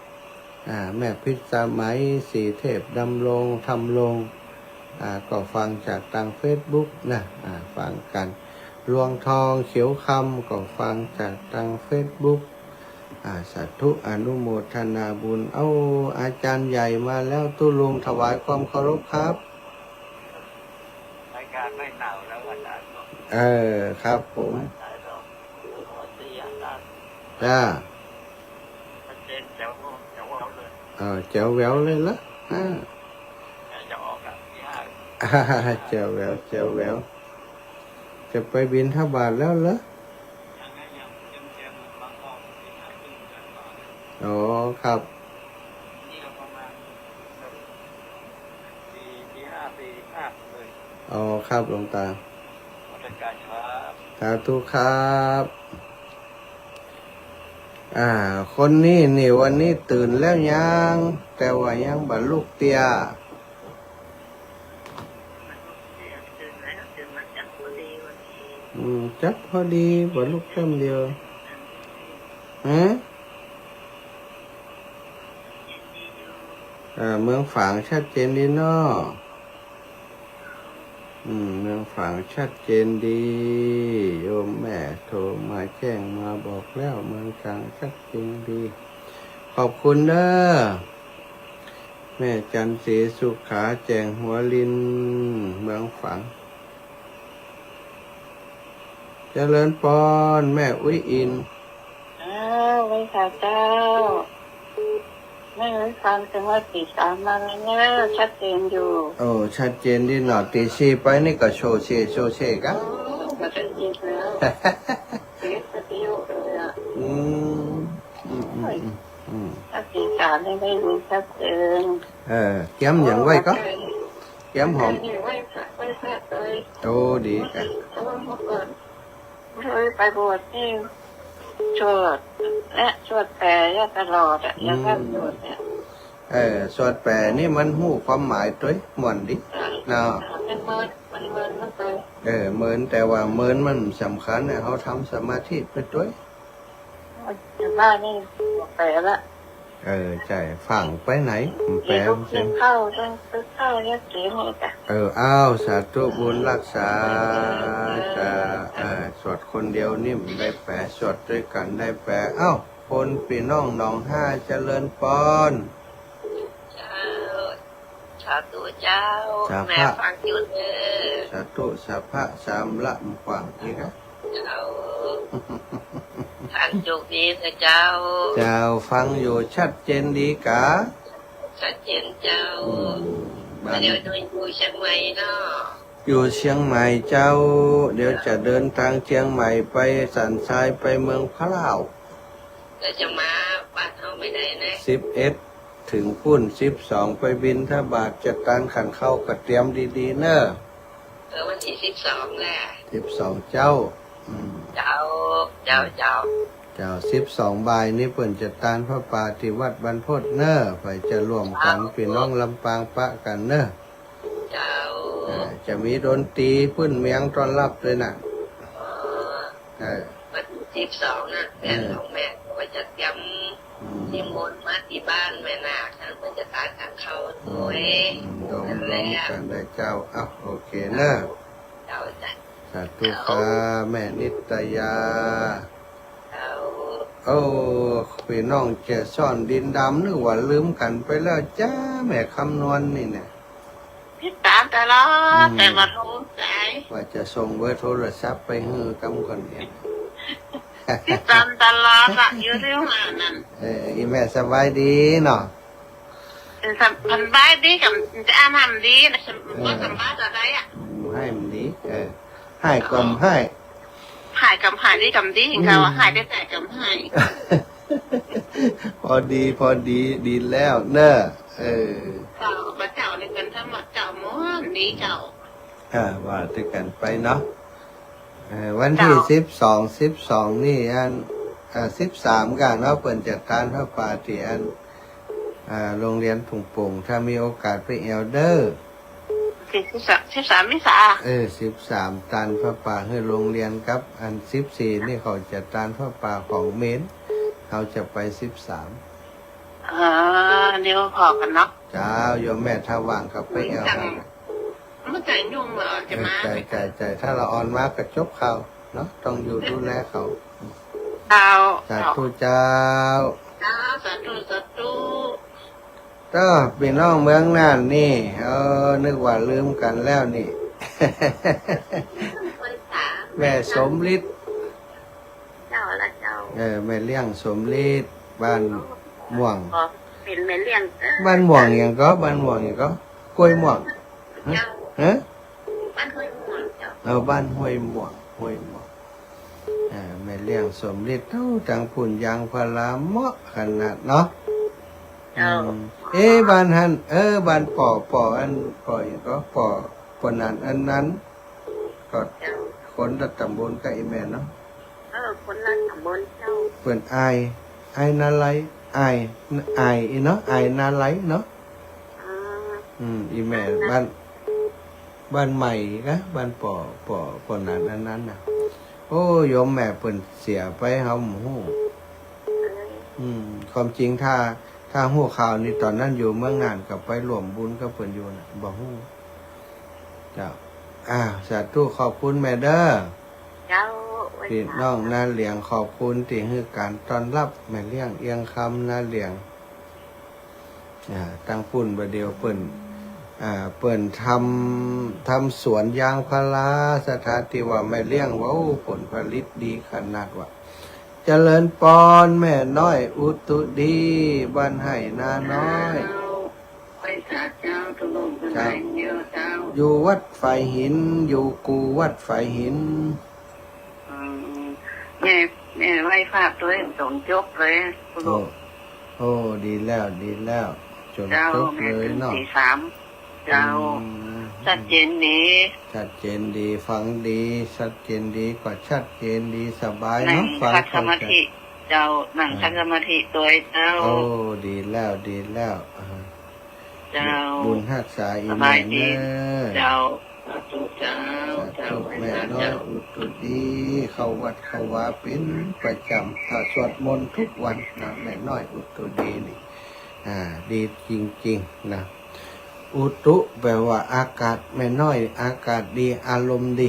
แม่พิษสมัยสีเทพดำรงธรรมลงก็ฟังจากทางเฟซบุ๊กนะฟังกันรวงทองเขียวคำก็ฟังจากทางเฟซบุ๊กสาธุอนุโมทนาบุญอาจารย์ใหญ่มาแล้วตุลุงถวายความเคารพครับรายการไม่หนาวแล้วอาจารย์ครับผมจ้าเจนแจ๋วแจ๋วเอาเลยแจ๋วแววเลยละจะออกกับที่แจ๋วแววแจ๋วแววจะไปบิณฑบาตแล้วเหรอครับนี่ก็ประมาณปี5เลยครับหลวงตาวัดการครับสาธุครับคนนี้นี่วันนี้ตื่นแล้วยังแต่ว่ายังบรรลุเตียจับพอดีบรรลุแค่เดียวเมืองฝางชัดเจนดีเนาะเมืองฝางชัดเจนดีโยมแม่โทรมาแจ้งมาบอกแล้วเมืองฝางชัดเจนดีขอบคุณเด้อแม่จันทร์ศรีสุขาแจงหัวลินเมืองฝางเจริญปอนแม่อุ้ยอินไว้ค่ะเจ้าไม่รู้ฟังถึงว่าตี3มาแล้วชัดเจนอยู่ชัดเจนดีหน่อยตี4ไปนี่ก็โชเชกันก็ชัดเจนแล้วเสียสติอยู่เลยถ้าตี3ไม่รู้ชัดเจนเกี่ยมอย่างไว้ก็เกี่ยมหอมไว้ค่ะเลยดีกันไปบวชที่สวดและสวดแผ่ตลอดอย่างนั้นสวดเนี่ยสวดแปลนี่มันหู้ความหมายด้วยหมวนดิเนาะเป็นเมินมันไปเมินแต่ว่าเมินมันสำคัญเนี่ยเขาทำสมาธิไปด้วยบ้านนี่แปลละใช่ฝั่งไปไหนแปลเสียงเข้าต้องซื้อเข้าเนี่ยเสียงนี่จ้ะสาธุบุญรักษาจะสวดคนเดียวนี่ได้แปลสวดด้วยกันได้แปลคนพี่น้องหนองห้าเจริญปอนสาธุเจ้าแม่ฟังอยู่สาธุสัพพะสามละกว่างอีก ทางโชคดีนะเจ้า เจ้าฟังอยู่ชัดเจนดีกะ ชัดเจนเจ้า บ้าน เดี๋ยวดูอยู่เชียงใหม่เนาะ อยู่เชียงใหม่เจ้า เดี๋ยวจะเดินทางเชียงใหม่ไปสันทรายไปเมืองพะเล่า แต่จะมาบ้านเขาไม่ได้นะ 11 ถึงพุ่น12ไปบินถ้าบาทจัดการขันเข้าก็เตรียมดีๆเนอะ วันที่12แหละ 12เจ้าอืม เจ้า เจ้า12บ่ายนี้เปิ่นจัดการพระป่าที่วัดบรรพตเนอะไปจะร่วมกันพี่น้องลำปางปะกันเนอะ เจ้า จะมีดนตรีพื้นเมียงต้อนรับด้วยนะเออ วันที่12นะแม่ของแม่ก็จะเตรียมนิมนต์มาที่บ้านแม่นาคท่านก็จะตายทางเขาด้วย รวมกันได้เจ้าอ้าวโอเคเนอะ เจ้าจ้ะ สาธุค่ะแม่นิตยา เจ้า โอ้พี่น้องเจะซ่อนดินดำนึกว่าลืมกันไปแล้วจ้าแม่คำนวณนี่เนี่ย พี่ตามตลอดแต่มารู้ใจ ว่าจะส่งเบอร์โทรศัพท์ไปให้กำคนเนี่ย พี่ตามตลอดอะอยู่ที่ห้านั่น อีแม่สบายดีเนาะ สบายดีกับจะอ่านทำดีนะฉันก็สบายอะไรอ่ะ ให้มันดีให้กลมให้ หายกับหายดีกับดีเขาหายได้แต่กับหาย พอดีดีแล้วเนอะเจ้าพระเจ้าในกันทั้งหมดเจ้าม้วนดีเจ้า ว่าด้วยกันไปเนาะวันที่12นี่อัน13กันเนาะเปิ่นจัดการพระป่าที่อันโรงเรียนถุงโป่งถ้ามีโอกาสไปเอลเดอร์13มิษา13ตันพระป่าให้โรงเรียนครับอัน14นี่เขาจัดการพระป่าของเมนเขาจะไป13เดี๋ยวพอกันเนาะ เจ้าโยมแม่ถ้าว่างกับไปเอล มันใจยุ่งเหรอจะมาใจถ้าเราอ่อนมากก็จบเขาเนาะต้องอยู่ดูแลเขา เจ้า สาธุเจ้า สาธุ ก็พี่น้องเมืองน่านนี่นึกว่าลืมกันแล้วนี่ แม่สมฤทธิ์ เจ้าละเจ้า แม่เลี้ยงสมฤทธิ์บ้านม่วง เป็นแม่เลี้ยง บ้านม่วงอย่างก็บ้านม่วงอย่างก็กล้วยม่วงฮะ บ้านห้วยม่วงเจ้า บ้านห้วยม่วงแม่เลี้ยงสมฤทธิ์เท่าจังพุ่นยางพาราเหมาะขนาดเนาะบ้านหันบ้านป่ออันป่อยก็ป่อนั้นอันนั้นก็คนละตำบลกับอีแม่เนาะคนละตำบลเจ้าเปิ่นอายนาไลอีเนาะอายนาไลเนาะอีแม่บ้านใหม่กะบ้านป่อนั้นอันนั้นน่ะโอ้โยมแม่เปิ่นเสียไปเฮาหมู่ความจริงถ้าฮู้ข่าวนี่ตอนนั้นอยู่เมืองน่านก็ไปร่วมบุญกับเพิ่นอยู่น่ะบ่ฮู้เจ้าสาธุขอบคุณแม่เด้อเจ้าพี่น้องนาเหลียงขอบคุณที่ให้การต้อนรับแม่เลี้ยงเอียงคำนาเหลียงตั้งปุ่นบ่เดียวเปิ้นทำสวนยางพาราสถานที่ว่าแม่เลี้ยงเว้าผลผลิตดีขนาดว่าเจริญปอนแม่น้อยอุตุดีบ้านไห่นาน้อยอยู่วัดไฟหินอยู่กูวัดไฟหินแม่ไหว้ภาพตัวสมจบเลยโอ้ดีแล้วจนจบเลยเนาะเจ้าชัดเจนดีฟังดีชัดเจนดีก็ชัดเจนดีสบายเนาะฟังสมาธิเจ้านั่งสมาธิตัวเจ้าโอ้ดีแล้วเจ้าบุญหักษาอีแม่เนอเจ้าแม่น้อยอุตุดีเข้าวัดเข้าวาเป็นประจำถ้าสวดมนต์ทุกวันนะแม่น้อยอุตุดีนี่ดีจริงๆนะอุตุแปลว่าอากาศแม่น้อยอากาศดีอารมณ์ดี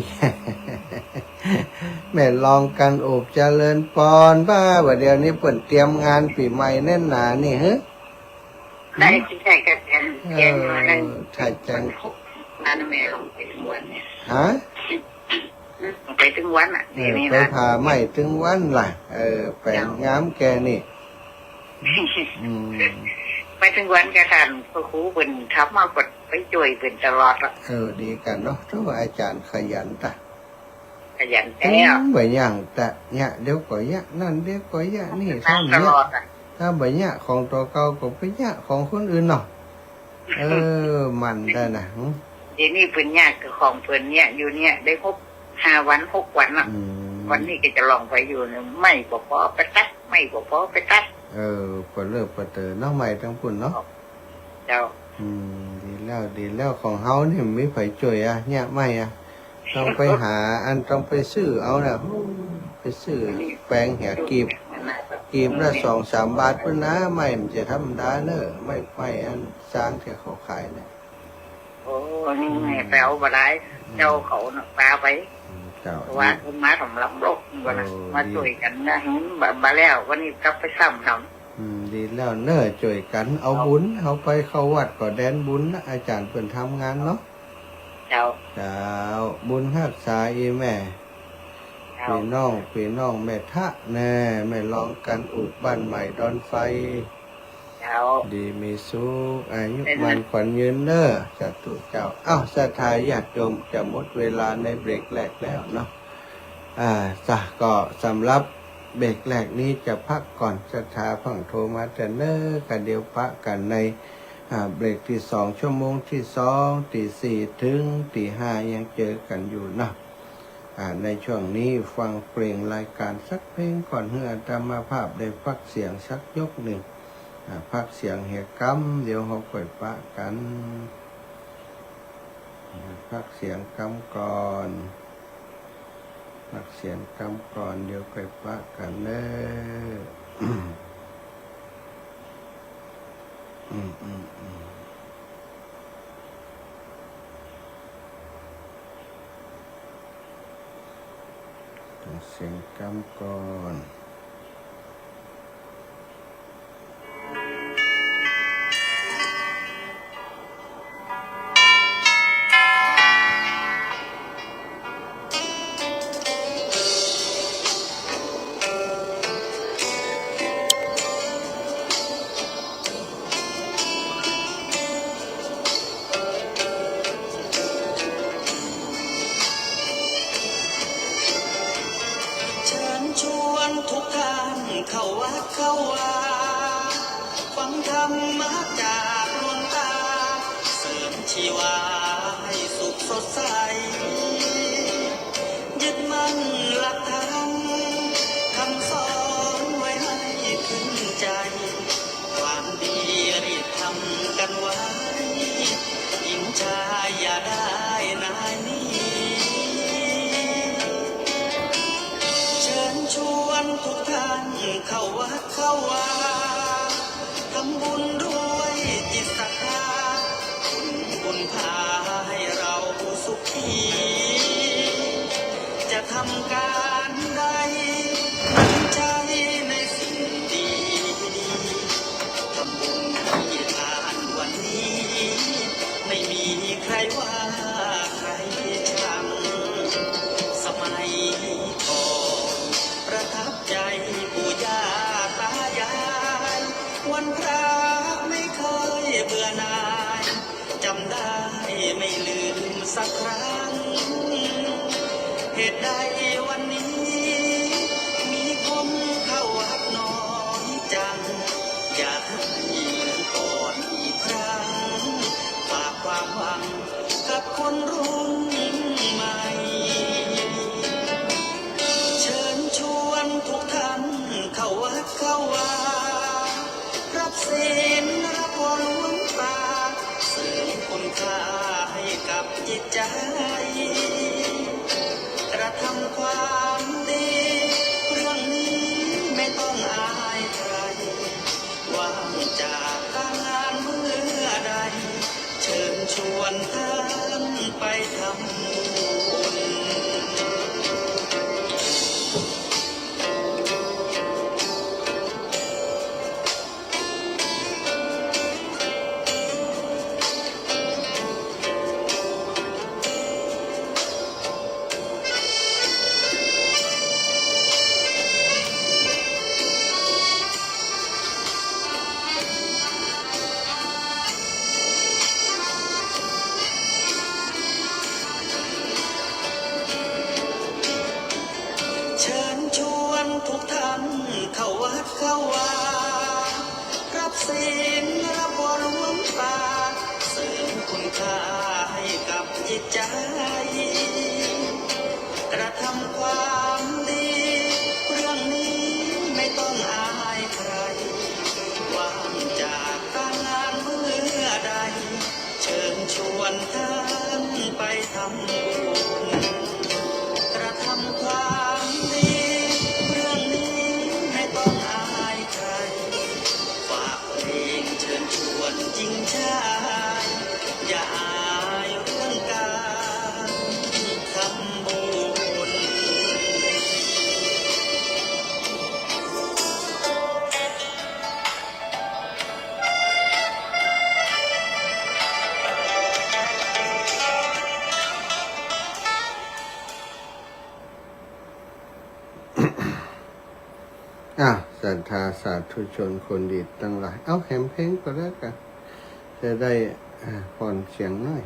แม่ลองกันโอบเจริญปอนบ้าว่าเดี๋ยวนี้เปิ่นเตรียมงานปีใหม่แน่นหนานี่ฮะได้ใช่กันมาได้ใช่จังนั่นแม่ลงไปทวนเนี่ยฮะ ไปถึงวันอ่ะทีนี้ ไป นะ พาไม่ถึงวันล่ะแปลงงามแกนี่อืม ไปถึงวันกระทันพระครูเป็นทับมากดไปช่วยเป็นตลอดละ ดีกันเนาะเพราะว่าอาจารย์ขยันตะ ขยัน ถึ แท้ งใบย่างแต่เนี่ยเดี๋ยวก็ยะนั่นเดี๋ยวก็ยะนี่ ตา เท่าม ต นี้ ลอดอ่ะ ถ้าใบยะของตัวเก่าก็ไปยะของคนอื่นเนาะมันได้นะ ทีนี้เป็นยากกับของเพิ่นเนี่ยอยู่เนี่ยได้5 วัน 6 วันอ่ะ วันนี้ก็จะลองไปอยู่เนี่ยไม่พอไปตัดไม่พอไปตัด พอเลิกพอเตอน้องใหม่ทั้งปุ่นเนาะ เจ้า ดีแล้วของเฮานี่ไม่ไผจ่วยเนี่ยไม่ต้องไปหาต้องไปซื้อเอาน่ะไปซื้อแปลงเหียกีบละ2-3 บาทเพิ่นนะไม่มันจะธรรมดาเนอะไม่สร้างที่เขาขายเนี่ย โอ้นี่ไงแปลวบ่ได้เจ้าเขาน่ะปลาไป เจ้า ว่าคุณมาทำลำโลกบ่นะมาช่วยกันนะบ่แล้ววันนี้กลับไปซ้ำทำ ดีแล้วเนอะจ่วยกันเอาบุญเอาไปเข้าวัดก็แดนบุญนะอาจารย์เพิ่นทำงานเนาะ เจ้า บุญรักษาอีแม่ พี่น้องแม่ทะแน่ไม่ลองกันอุดบ้านใหม่ดอนไฟ เจ้า ดีมีสุขอายุมันขวัญยืนเนอจัตุเจ้าศรัทธาญาติโยมจะหมดเวลาในเบรกแรกแล้วเนาะก็สำหรับเบรกแรกนี้จะพักก่อนศรัทธาพังโทรมาแต่เนอกันเดียวพักกันในเบรกที่2 ชั่วโมงที่2 ตี 4 ถึงตี 5ยังเจอกันอยู่เนาะในช่วงนี้ฟังเพลงรายการสักเพลงก่อนเพื่ออาตมาภาพได้ฟักเสียงสักยกหนึ่งพักเสียงเหตุกรรมเดี๋ยวเขาเปิดปะกันพักเสียงกรรมก่อนพักเสียงกรรมก่อนเดี๋ยวเปิดปะกันเด้อเสียงกรรมก่อน เชิญชวนทุกท่านเข้าวัดเข้าวาฟังธรรมะจากหลวงตาเสริมชีวาให้สุขสดใสยึดมั่นหลักธรรมคำสอนไว้ให้ขึ้นใจความดีรีบทำกันไว้หญิงชายอย่าได้นายนี้ เชิญชวนทุกท่านเข้าวัดเข้าวาทำบุญด้วยจิตศรัทธาบุญพาให้เราสุขีจะทำการใดตั้งใจในสิ่งดีทำบุญที่ทานวันนี้ไม่มีใครว่าใครชังสมัยก่อน ประทับใจปู่ย่าตายายวันพระไม่เคยเบื่อหน่ายจำได้ไม่ลืมสักครั้งเหตุใดวันนี้มีคนเข้าวัดน้อยจังอยากให้ก่อนอีกครั้งฝากความหวังกับคนรุ่นใหม่ เชิญชวนทุกท่านเข้าวัดเข้าวารับศีลรับพรหลวงตาเสริมคุณค่าให้กับจิตใจกระทำความดีเรื่องนี้ไม่ต้องอายใครว่างจากการงานเมื่อใดเชิญชวนท่านไปทำบุญ เ เชิญชวนทุกท่านเข้าวัดเข้าวารับศีลรับวรหลวงตาเสริมคุณค่าให้กับจิตใจกระทำความดีเรื่องนี้ไม่ต้องอายใครว่างจากการงานเมื่อใดเชิญชวนท่านไปทำบุญกระทำความดีเรื่องนี้ไม่ต้องอายใครฝากเพลงเชิญชวนจริงใจอย่าอายเรื่องการทำบุญ ศรัทธาสาธุชนคนดีทั้งหลายเอาแหมเพลงก็แล้วกันจะได้ผ่อนเสียงหน่อย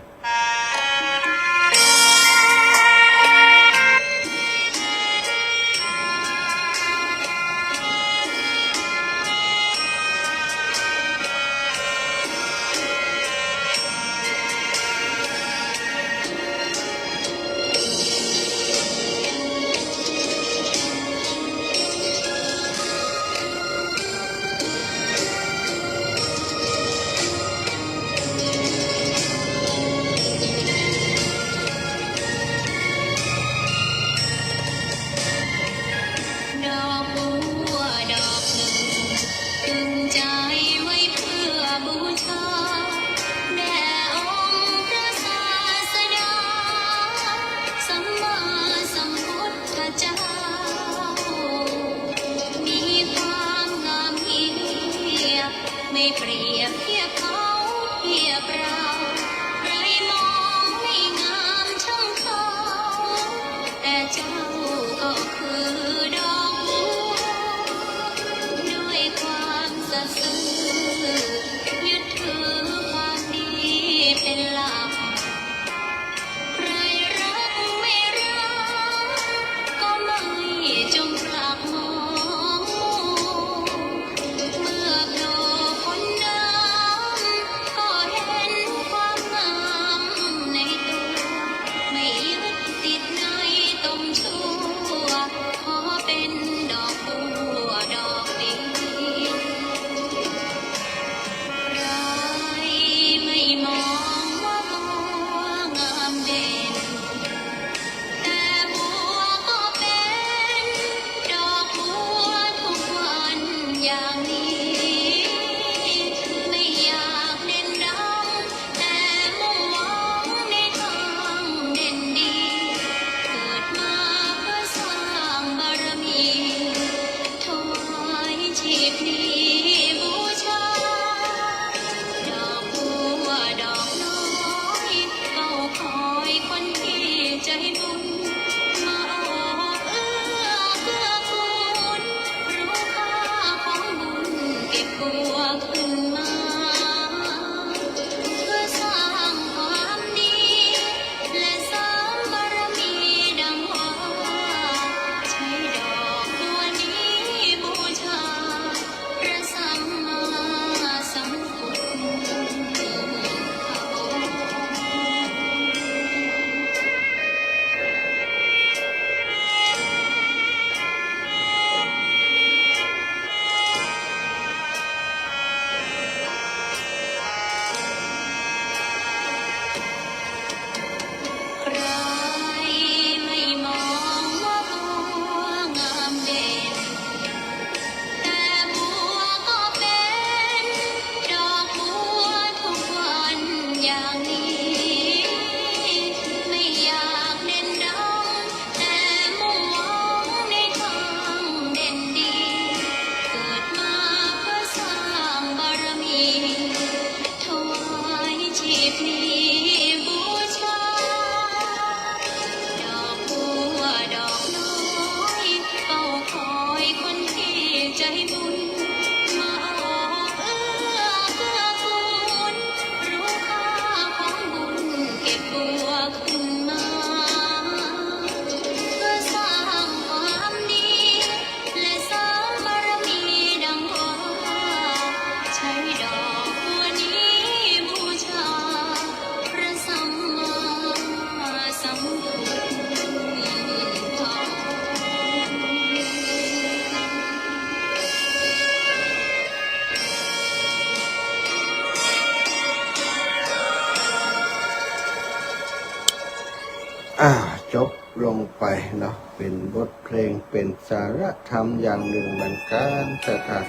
ลงไปเนาะเป็นบทเพลงเป็นสาระธรรมอย่างหนึ่งเหมือนกันค่ะ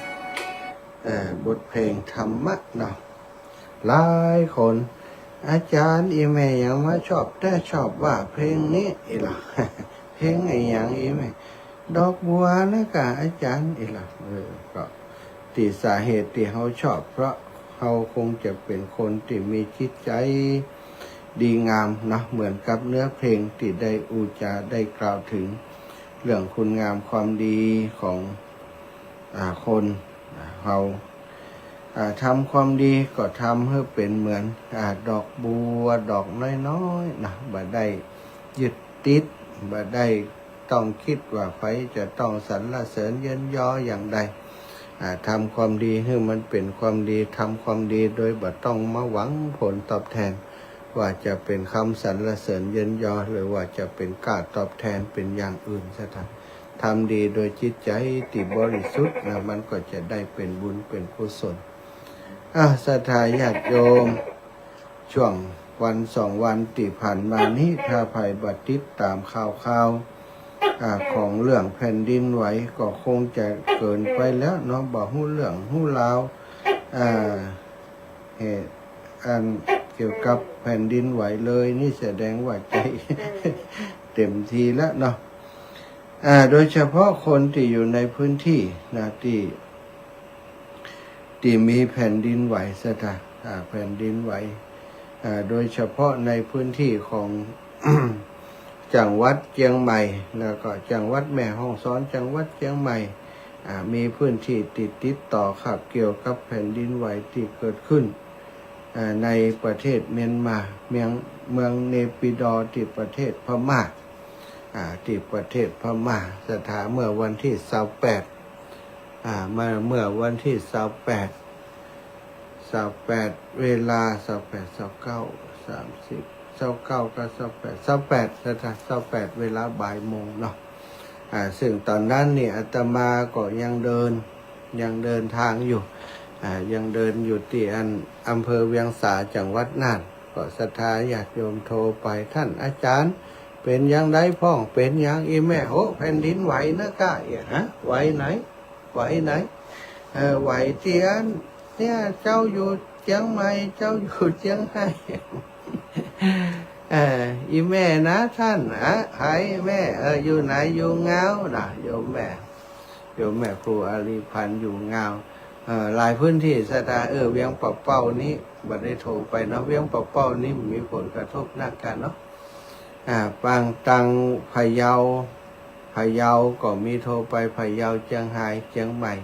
บทเพลงธรรมะเนาะหลายคนอาจารย์อีแม่ยังมาชอบแต่ชอบว่าเพลงนี้อีหล่ะ เพลงไอ้อย่างอีแม่ดอกบัวนะกะอาจารย์อีหล่ะก็ที่สาเหตุที่เขาชอบเพราะเขาคงจะเป็นคนที่มีจิตใจดีงามนะเหมือนกับเนื้อเพลงที่ได้อุจาได้กล่าวถึงเรื่องคุณงามความดีของคนเขาทำความดีก็ทำให้เป็นเหมือนดอกบัวดอกน้อยๆนะบ่ได้ยึดติดบ่ได้ต้องคิดว่าใครจะต้องสรรเสริญเยินยออย่างใดทำความดีให้มันเป็นความดีทำความดีโดยบ่ต้องมาหวังผลตอบแทนว่าจะเป็นคำสรรเสริญเยินยอหรือว่าจะเป็นการตอบแทนเป็นอย่างอื่นซะทั้งทำดีโดยจิตใจที่บริสุทธิ์นะมันก็จะได้เป็นบุญเป็นกุศลศรัทธาญาติโยมช่วงวัน2 วันที่ผ่านมานี้ถ้าภัยบัติดตามข่าวของเรื่องแผ่นดินไหวก็คงจะเกินไปแล้วเนาะบอกหู้เรื่องหู้ราวเหตุเกี่ยวกับแผ่นดินไหวเลยนี่แสดงว่าใจ เต็มทีแล้วเนาะโดยเฉพาะคนที่อยู่ในพื้นที่นะที่มีแผ่นดินไหวซะท่าแผ่นดินไหวโดยเฉพาะในพื้นที่ของ จังหวัดเชียงใหม่แล้วก็จังหวัดแม่ฮ่องสอนจังหวัดเชียงใหม่มีพื้นที่ติดต่อขับเกี่ยวกับแผ่นดินไหวที่เกิดขึ้นในประเทศเมียนมาเมืองเนปิดอที่ประเทศพม่าที่ประเทศพม่าสถานเมื่อวันที่28เมื่อวันที่28เวลา28เวลาบ่ายโมงเนาะซึ่งตอนนั้นเนี่ยอาตมาก็ยังเดินทางอยู่ยังเดินอยู่ที่อำเภอเวียงสาจังหวัดน่านก็ศรัทธาญาติโยมโทรไปท่านอาจารย์เป็นยังไงพ่องเป็นยังอีแม่โอ้แผ่นดินไหวนะกะไหวไหนไหวเตียนเนี่ยเจ้าอยู่เชียงใหม่เจ้าอยู่เชียงรายอีแม่นะท่านหายแม่อยู่ไหนอยู่เงานะโยมแม่ครูอาลีพันธ์อยู่เงาหลายพื้นที่สถานเวียงปะเป้านี้บัดได้โทรไปเนาะเวียงปะเป้านี้มีผลกระทบนักกันเนาะปางตังพะเยาก็มีโทรไปพะเยาเชียงรายเชียงใหม่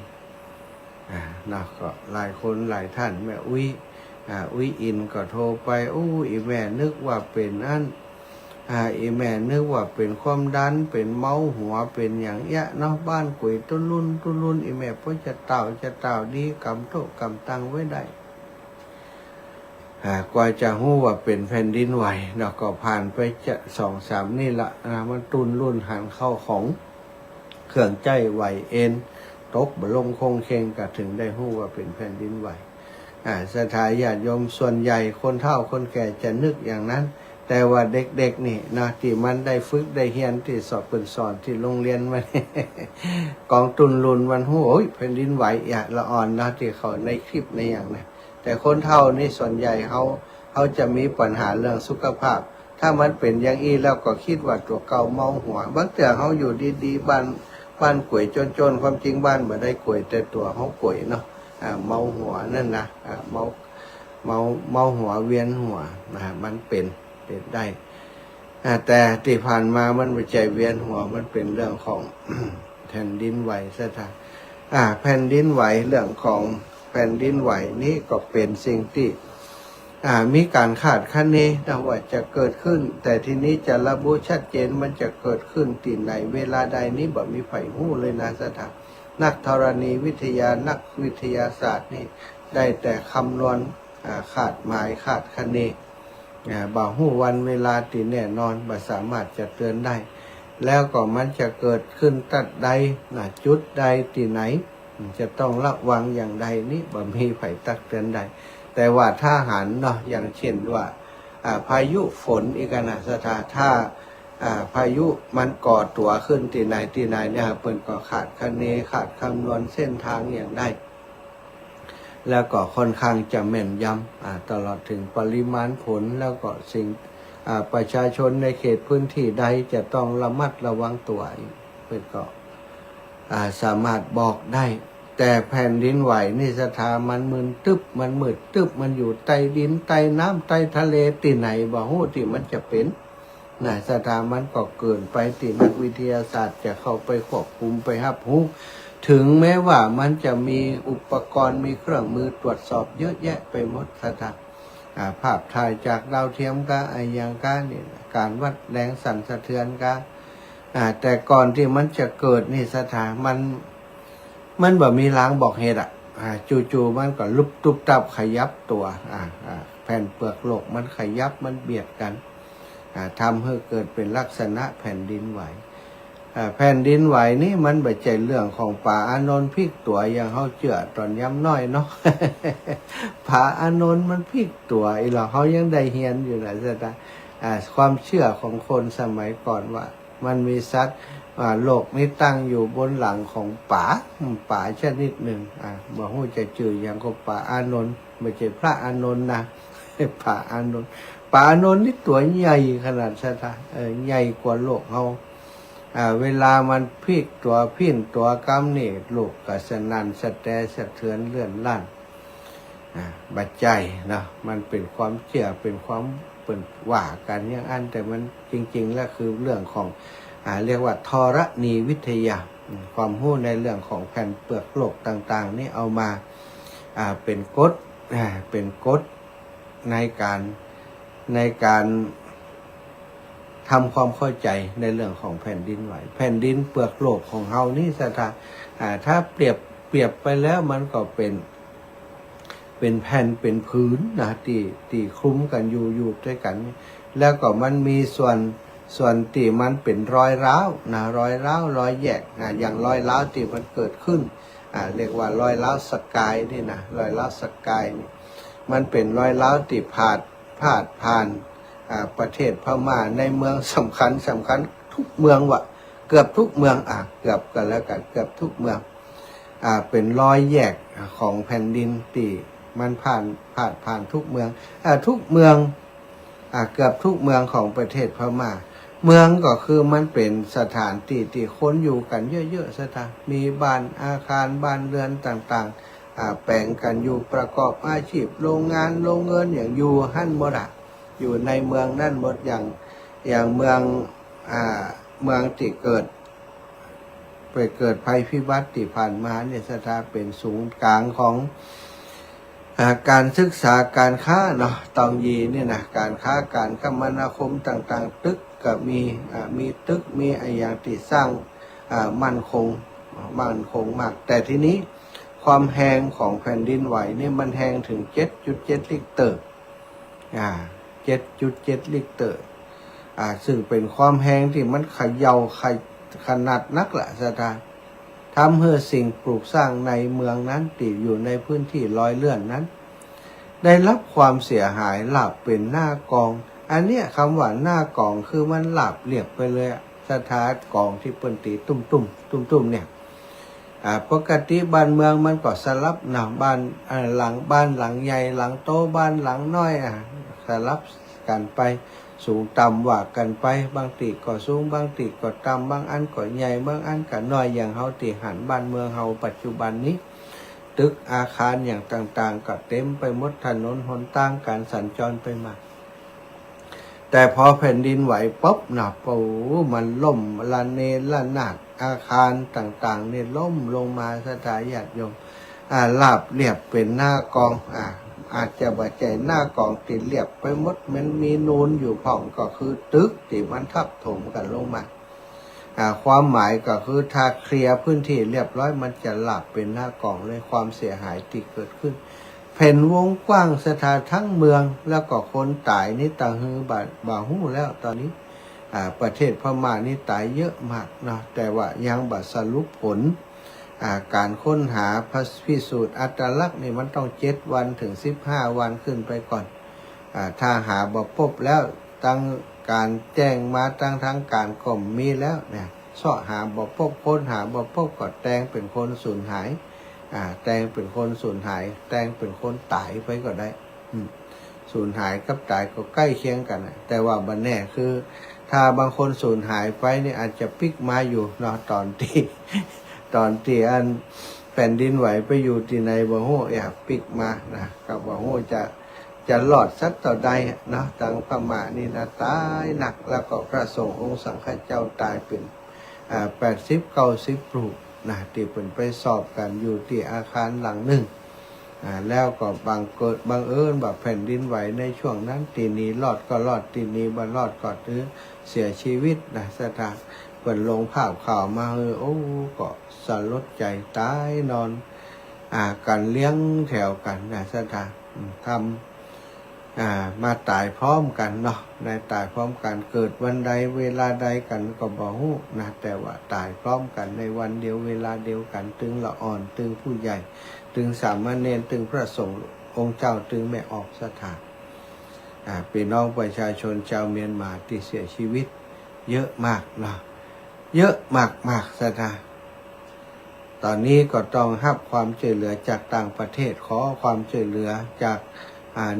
นะก็หลายคนหลายท่านแม่อุ้ยอินก็โทรไปอีแม่นึกว่าเป็นอีแม่นึกว่าเป็นความดันเป็นเมาหัวเป็นอย่างเงี้ยเนาะบ้านกุยต้นรุ่นอีแม่พ่อจะเต่าดีกำโตกำตังไว้ได้กว่าจะหู้ว่าเป็นแผ่นดินไหวเนาะก็ผ่านไปจะ2-3นี่ละมันรุ่นหันเข้าของเครื่องใจไหวเอ็นตกบลงคงเคงก็ถึงได้หู้ว่าเป็นแผ่นดินไหวศรัทธาญาติโยมส่วนใหญ่คนเฒ่าคนแก่จะนึกอย่างนั้นแต่ว่าเด็กๆนี่นะที่มันได้ฝึกได้เรียนที่สอบสอนที่โรงเรียนมา กองตุนรุนวันหู้แผ่นดินไหวละอ่อนนะที่เขาในคลิปในอย่างนั้นแต่คนเฒ่านี่ส่วนใหญ่เขาจะมีปัญหาเรื่องสุขภาพถ้ามันเป็นอย่างอี้แล้วก็คิดว่าตัวเก่าเมาหัวบางเถื่อเขาอยู่ดีๆบ้านป่วยจนความจริงบ้านบ่ได้ป่วยแต่ตัวเขาป่วยเนาะเมาหัวนั่นนะเมาหัวเวียนหัวมันเป็นได้แต่ที่ผ่านมามันไม่ใช่เวียนหัวมันเป็นเรื่องของ แผ่นดินไหวซะท่าแผ่นดินไหวเรื่องของแผ่นดินไหวนี้ก็เป็นสิ่งที่มีการคาดคะเนนะว่าจะเกิดขึ้นแต่ทีนี้จะระบุชัดเจนมันจะเกิดขึ้นที่ไหนเวลาใดนี้บ่มีไผฮู้เลยนะสถานนักธรณีวิทยานักวิทยาศาสตร์นี่ได้แต่คำนวณคาดหมายคาดคะเนบ่ฮู้วันเวลาที่แน่นอนบ่สามารถจะเตือนได้แล้วก็มันจะเกิดขึ้นตัดใดจุดใดที่ไหนจะต้องระวังอย่างใดนี้บ่มีไผตักเตือนได้แต่ว่าถ้าหันเนาะอย่างเช่นว่าพายุฝนอีกนะสถานถ้า พายุมันก่อตัวขึ้นที่ไหนเนี่ยเปิ้นก็ขาดคะเนขาดคำนวณเส้นทางอย่างได้แล้วก็ค่อนข้างจะแม่นยำตลอดถึงปริมาณฝนแล้วก็สิ่งประชาชนในเขตพื้นที่ใดจะต้องระมัดระวังตัวเพื่อก็สามารถบอกได้แต่แผ่นดินไหวนี่สถามันมืดตึบมันอยู่ใต้ดินใต้น้ำใต้ทะเลที่ไหนบ่ฮู้ที่มันจะเป็นสถามันก็เกินไปที่นักวิทยาศาสตร์จะเข้าไปควบคุมไปรับรู้ถึงแม้ว่ามันจะมีอุปกรณ์มีเครื่องมือตรวจสอบเยอะแยะไปหมดสถานภาพถ่ายจากดาวเทียมก็อย่างการนี่การวัดแรงสั่นสะเทือนก็แต่ก่อนที่มันจะเกิดนี่สถานมันแบบมีล้างบอกเหตุจู่ๆมันก็ลุบตุบตับขยับตัวแผ่นเปลือกโลกมันขยับมันเบียดกันทำให้เกิดเป็นลักษณะแผ่นดินไหวแผ่นดินไหวนี่มันไม่ใช่เรื่องของป่าอานนท์พลิกตัวอย่างเขาเชื่อตอนย้ำน้อยเนาะ ป่าอานนท์มันพลิกตัวอีหล่ะเขายังได้เฮียนอยู่นะจ๊ะความเชื่อของคนสมัยก่อนว่ามันมีสัตว์โลกนี้ตั้งอยู่บนหลังของป่าชนิดหนึ่งบอกว่าจะจืออย่างกับป่าอานนท์ไม่ใช่พระอานนท์นะ ป่าอานนท์นี่ตัวใหญ่ขนาดซะใหญ่กว่าโลกเขาเวลามันพลิกตัวพิ้นตัวกำนี่โลกก็สนั่นสะแตสะเทือนเลื่อนลั่นบัดใจนะมันเป็นความเชื่อเป็นความเป็นว่ากันอย่างอันแต่มันจริงๆแล้วคือเรื่องของเรียกว่าธรณีวิทยาความรู้ในเรื่องของแผ่นเปลือกโลกต่างๆนี่เอามาเป็นกฎในการทำความเข้าใจในเรื่องของแผ่นดินไหวแผ่นดินเปลือกโลกของเฮานี่ถ้าเปรียบไปแล้วมันก็เป็นแผ่นเป็นพื้นนะที่คลุ้มกันอยู่ด้วยกันแล้วก็มันมีส่วนที่มันเป็นรอยร้าวรอยร้าวรอยแยกอย่างรอยร้าวที่มันเกิดขึ้นเรียกว่ารอยร้าวสกายนี่นะรอยร้าวสกายนี่มันเป็นรอยร้าวที่ผ่านประเทศพม่าในเมืองสำคัญทุกเมืองเกือบทุกเมืองเกือบกันแล้วกันเกือบทุกเมืองเป็นรอยแยกของแผ่นดินที่มันผ่านทุกเมืองทุกเมืองเกือบทุกเมืองของประเทศพม่าเมืองก็คือมันเป็นสถานที่คนอยู่กันเยอะๆมีบ้านอาคารบ้านเรือนต่างๆแปลงกันอยู่ประกอบอาชีพโรงงานโรงเงินอย่างอยู่หั่นหมดอยู่ในเมืองนั่นหมดอย่างเมืองที่เกิดภัยพิบัติที่ผ่านมาเนี่ยสถานเป็นศูนย์กลางของการศึกษาการค้าเนาะตองยีเนี่ยนะการค้าการคมนาคมต่างๆตึกก็มีตึกมีอย่างที่สร้างมั่นคงมากแต่ทีนี้ความแรงของแผ่นดินไหวเนี่ยมันแรงถึง 7.7 ลิกเตอร์7.7 ลิกเตอร์ซึ่งเป็นความแรงที่มันเขย่าขนาดนักละสถานทำให้สิ่งปลูกสร้างในเมืองนั้นติดอยู่ในพื้นที่ลอยเลื่อนนั้นได้รับความเสียหายหลับเป็นหน้ากองอันเนี้ยคำว่าหน้ากองคือมันหลับเรียบไปเลยสถานกองที่เปิ้นตีตุ้มเนี่ยปกติบ้านเมืองมันก็สลับบ้านหลังใหญ่หลังโตบ้านหลังน้อยสลับกันไปสูงต่ำว่ากันไปบางตีก็สูงบางตีก็ต่ำบางอันก็ใหญ่บางอันก็น้อยอย่างเฮาตีหันบ้านเมืองเฮาปัจจุบันนี้ตึกอาคารอย่างต่างๆก็เต็มไปหมดถนนหนทางการสัญจรไปมาแต่พอแผ่นดินไหวปุ๊บมันล่มละเนระนาดอาคารต่างๆเนี่ยล่มลงมาสถานญาติโยมลาบเรียบเป็นหน้ากองอาจจะบาดใจหน้ากองติดเรียบไปหมดมันมีนูนอยู่ผ่องก็คือตึกที่มันทับถมกันลงมาความหมายก็คือถ้าเคลียร์พื้นที่เรียบร้อยมันจะหลับเป็นหน้ากองเลยความเสียหายที่เกิดขึ้นแผ่นวงกว้างสถานทั้งเมืองแล้วก็คนตายนี่ต่างฮือบาหู้แล้วตอนนี้ประเทศพม่านี่ตายเยอะมากเนาะแต่ว่ายังบัดสรุปผลการค้นหาพิสูจน์อัตลักษณ์นี่มันต้อง7 วันถึง15 วันขึ้นไปก่อนถ้าหาบ่พบแล้ว การแจ้งมาทางการก็มีแล้วเนี่ยสอหาบ่พบคนหาบ่พบก็แตงเป็นคนสูญหายแตงเป็นคนสูญหายแตงเป็นคนตายไปก็ได้สูญหายกับตายก็ใกล้เคียงกันแต่ว่าบันแน่คือถ้าบางคนสูญหายไปเนี่ยอาจจะปิกมาอยู่เนาะตอนที่อันแผ่นดินไหวไปอยู่ที่ในบ่ฮู้ปิกมานะก็บ่ฮู้จะหลอดสักต่อใดเนาะทางพม่านี่นะตายหนักแล้วก็พระสงฆ์องค์สังฆเจ้าตายเป็น80-90 รูปนะที่เป็นไปสอบกันอยู่ที่อาคารหลังหนึ่งแล้วก็บังเอิญแบบแผ่นดินไหวในช่วงนั้นตีนี้รอดก็รอดตีนี้บ่รอดก็เสียชีวิตนะสถานเปิดลงภาพข่าวมาโอ้ก็สลดใจตายนอนกันเลี้ยงแถวกันนะสถานทำมาตายพร้อมกันเนาะในตายพร้อมกันเกิดวันใดเวลาใดกันก็บ่ฮู้นะแต่ว่าตายพร้อมกันในวันเดียวเวลาเดียวกันตึงละอ่อนตึงผู้ใหญ่ตึงสามเณรตึงพระสงฆ์องค์เจ้าตึงแม่ออกสถานพี่น้องประชาชนชาวเมียนมาที่เสียชีวิตเยอะมากเนาะเยอะมากสถานตอนนี้ก็ต้องรับความช่วยเหลือจากต่างประเทศขอความช่วยเหลือจาก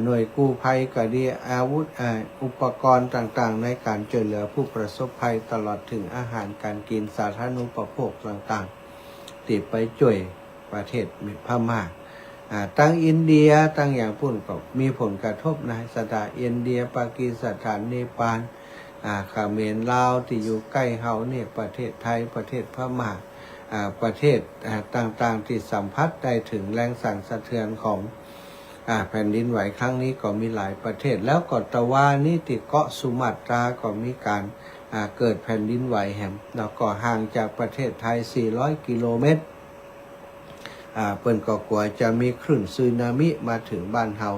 หน่วยกู้ภัยก็ดีอาวุธอุปกรณ์ต่างๆในการช่วยเหลือผู้ประสบภัยตลอดถึงอาหารการกินสาธารณูปโภคต่างๆติดไปช่วยประเทศพม่าตั้งอินเดียตั้งอย่างพุ่นก็มีผลกระทบนะสถานอินเดียปากีสถานเนปาลเขมรลาวที่อยู่ใกล้เฮาเนี่ยประเทศไทยประเทศพม่าประเทศต่างๆที่สัมผัสได้ถึงแรงสั่นสะเทือนของแผ่นดินไหวครั้งนี้ก็มีหลายประเทศแล้วก็ตะวันนี้ติเกาะสุมาตราก็มีการเกิดแผ่นดินไหวแห่งแล้วก็ห่างจากประเทศไทย400 กิโลเมตรเปิ้นก็กลัวจะมีคลื่นสึนามิมาถึงบ้านเฮา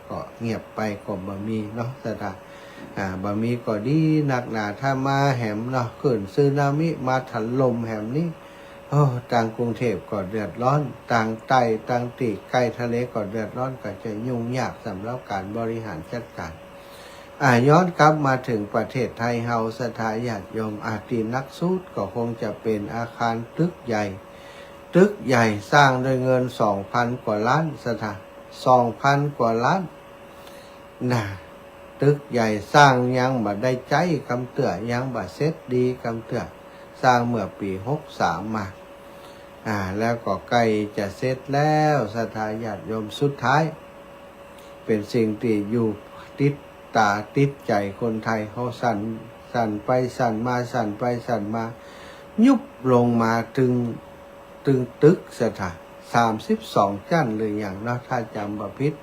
ก็เงียบไปก็บ่มีเนาะสถานบ่มีก็ดีหนักหนาถ้ามาแหมเนาะคลื่นสึนามิมาถล่มแหมนี้ต่างกรุงเทพก็เดือดร้อนต่างใต้ต่างตีใกล้ทะเลก็เดือดร้อนก็จะยุ่งยากสำหรับการบริหารจัดการย้อนกลับมาถึงประเทศไทยเฮาสถานญาติโยมตีนักสูตรก็คงจะเป็นอาคารตึกใหญ่สร้างด้วยเงิน 2,000 กว่าล้านสถาน 2,000 กว่าล้านนะตึกใหญ่สร้างยังบ่ได้ใจกำเตื้อยังบ่เสร็จดีกำเตื้อสร้างเมื่อปี63มาแล้วก็ใกล้จะเสร็จแล้วสถานญาติโยมสุดท้ายเป็นสิ่งที่อยู่ติดตาติดใจคนไทยเขาสั่นไปสั่นมาสั่นไปสั่นมายุบลงมาตึงตึกสถาน32 จั่นหรืออย่างนะถ้าจำบ่ผิด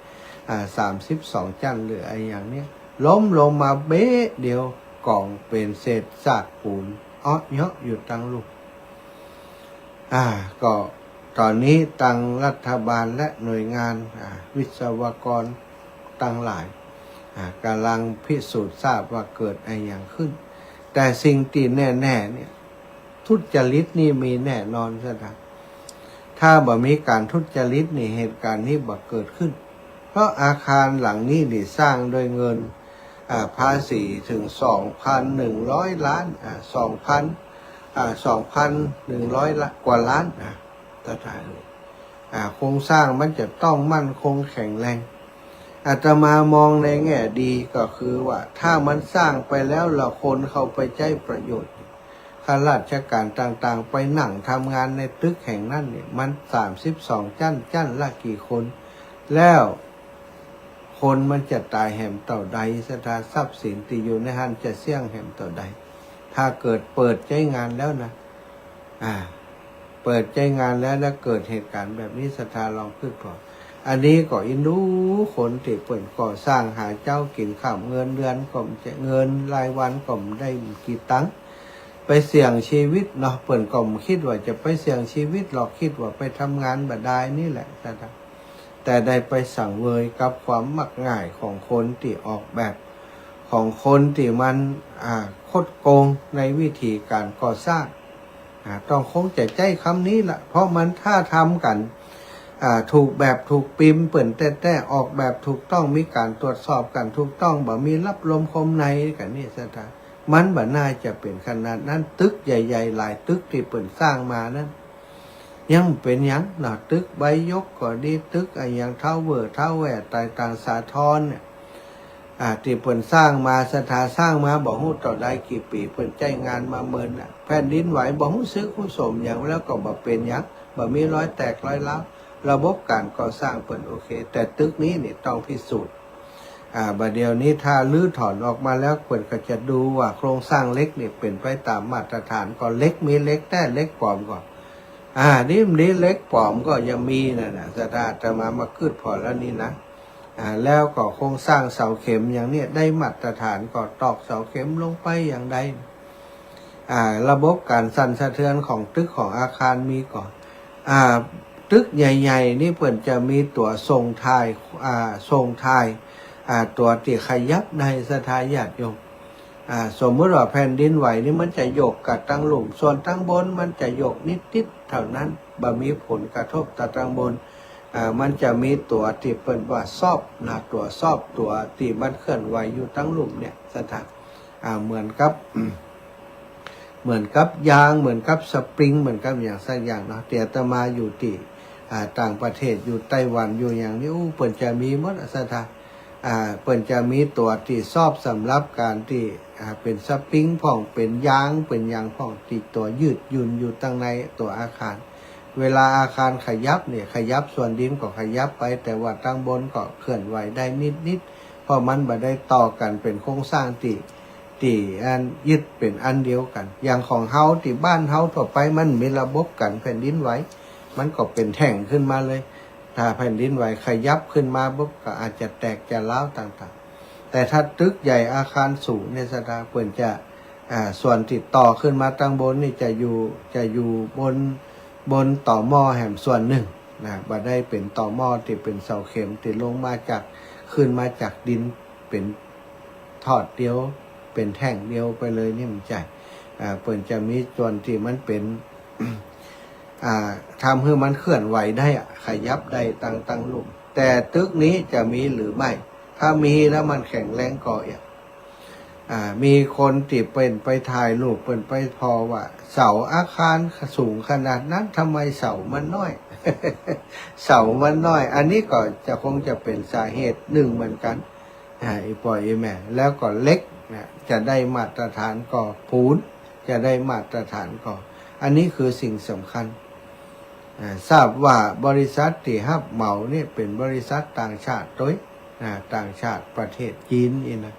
32 จั่นหรืออะไรอย่างเนี้ยล้มลงมาเบ๊ะเดียวกล่องเป็นเศษซากปูนเยอะอยู่ตั้งลูกก็ตอนนี้ตั้งรัฐบาลและหน่วยงานวิศวกรตั้งหลายกำลังพิสูจน์ทราบว่าเกิดอะไรอย่างขึ้นแต่สิ่งที่แน่ๆเนี่ยทุจริตนี่มีแน่นอนซะนะถ้าบ่มีการทุจริตนี่เหตุการณ์นี้บ่เกิดขึ้นเพราะอาคารหลังนี้นี่สร้างโดยเงินภาษีถึง 2,100 ล้าน2,100 กว่าล้านต่อท้ายโครงสร้างมันจะต้องมั่นคงแข็งแรงอาตมามองในแง่ดีก็คือว่าถ้ามันสร้างไปแล้วเราคนเข้าไปใช้ประโยชน์ข้าราชการต่างๆไปนั่งทำงานในตึกแห่งนั้นเนี่ยมัน32 จั่นละกี่คนแล้วคนมันจะตายแห่มต่อใดสถานทรัพย์สินที่อยู่ในหันจะเสี่ยงแห่มต่อใดถ้าเกิดเปิดใช้งานแล้วนะเปิดใช้งานแล้วเกิดเหตุการณ์แบบนี้สถานลองพึ่งพออันนี้ก็อินดูคนที่เปิดก่อสร้างหาเจ้ากินข้าวเงินเดือนก็จะเงินรายวันก็ได้กี่ตังค์ไปเสี่ยงชีวิตเนาะเปิดก็คิดว่าจะไปเสี่ยงชีวิตหรอกคิดว่าไปทำงานบ่ได้นี่แหละแต่ได้ไปสั่งเวยกับความมักง่ายของคนที่ออกแบบของคนที่มันคดโกงในวิธีการก่อสร้างต้องคงจะใจคำนี้ละเพราะมันถ้าทำกัน ถูกแบบถูกปิมเปิ่นแต่ออกแบบถูกต้องมีการตรวจสอบกันถูกต้องบ่มีรับลมคมในกันนี่สถานมันบ่น่าจะเป็นขนาดนั้นตึกใหญ่ๆหลายตึกที่เปิ่นสร้างมานั้นยังเป็นยังนะตึกใบยกก็ดีตึกอย่างเท่าเวอร์เท่าแหวดต่างสาทรเนี่ยที่เปิ่นสร้างมาสถานสร้างมาบอกฮู้ต่อได้กี่ปีเปิ่นใจงานมาเมินแผ่นดินไหวบอกฮู้ซื้อคู่สมอย่างแล้วก็บ่เป็นยังบ่มีรอยแตกรอยร้าวระบบการก่อสร้างเปิ่นโอเคแต่ตึกนี้นี่ต้องพิสูจน์บัดเดี๋ยวนี้ถ้าลื้อถอนออกมาแล้วเปิ่นก็จะดูว่าโครงสร้างเล็กนี่เป็นไปตามมาตรฐานก็เล็กมีเล็กแต่เล็กปลอมก่อนนี่เล็กปลอมก็ยังมีนะสถานจะมาคืดพอแล้วนี่นะแล้วก็โครงสร้างเสาเข็มอย่างเนี้ยได้มาตรฐานก็ตอกเสาเข็มลงไปอย่างใดระบบการสั่นสะเทือนของตึกของอาคารมีก่อนตึกใหญ่ๆนี่เปิ่นจะมีตัวทรงทายตัวที่ขยับในสถานญาติโยมสมมติว่าแผ่นดินไหวนี่มันจะโยกกับตั้งหลุมส่วนตั้งบนมันจะโยกนิดๆเท่านั้นบ่มีผลกระทบต่อตั้งบนมันจะมีตัวที่เปิ่นว่าซอบตัวซอบตัวที่มันเคลื่อนไหวอยู่ตั้งหลุมเนี่ยสถานเหมือนกับยางเหมือนกับสปริงเหมือนกับอย่างสักอย่างเนาะเตี่ยตมาอยู่ที่ต่างประเทศอยู่ไต้หวันอยู่อย่างนี้เปิ่นจะมีหมดสถานเปิ่นจะมีตัวที่ซอบสำหรับการที่เป็นสปริงพ่องเป็นยางพ่องที่ตัวยืดหยุ่นอยู่ตั้งในตัวอาคารเวลาอาคารขยับเนี่ยขยับส่วนดินก็ขยับไปแต่ว่าตั้งบนก็เคลื่อนไหวได้นิดเพราะมันบ่ได้ต่อกันเป็นโครงสร้างที่อันยึดเป็นอันเดียวกันอย่างของเฮาที่บ้านเฮาทั่วไปมันมีระบบกันแผ่นดินไหวมันก็เป็นแท่งขึ้นมาเลยถ้าแผ่นดินไหวขยับขึ้นมาปุ๊บก็อาจจะแตกจะร้าวต่างๆแต่ถ้าตึกใหญ่อาคารสูงในสถานเปิ่นจะส่วนติดต่อขึ้นมาตั้งบนนี่จะอยู่บนต่อหม้อแห่งส่วนหนึ่งบ่ได้เป็นต่อหม้อที่เป็นเสาเข็มที่ลงมาจากขึ้นมาจากดินเป็นทอดเดียวเป็นแท่งเดียวไปเลยนี่มันใจเปิ่นจะมีส่วนที่มันเป็นทำให้มันเคลื่อนไหวได้ขยับได้ตั้งลุ่มแต่ตึกนี้จะมีหรือไม่ถ้ามีแล้วมันแข็งแรงก่อมีคนติดเป็นไปถ่ายรูปเป็นไปพอว่าเสาอาคารสูงขนาดนั้นทำไมเสามันน้อย เสามันน้อยอันนี้ก็จะคงจะเป็นสาเหตุหนึ่งเหมือนกันปล่อยแม่แล้วก็เล็กจะได้มาตรฐานก่อปูนจะได้มาตรฐานก่ออันนี้คือสิ่งสำคัญทราบว่าบริษัทที่ฮับเหมาเนี่ยเป็นบริษัทต่างชาติด้วยต่างชาติประเทศจีนนี่นะ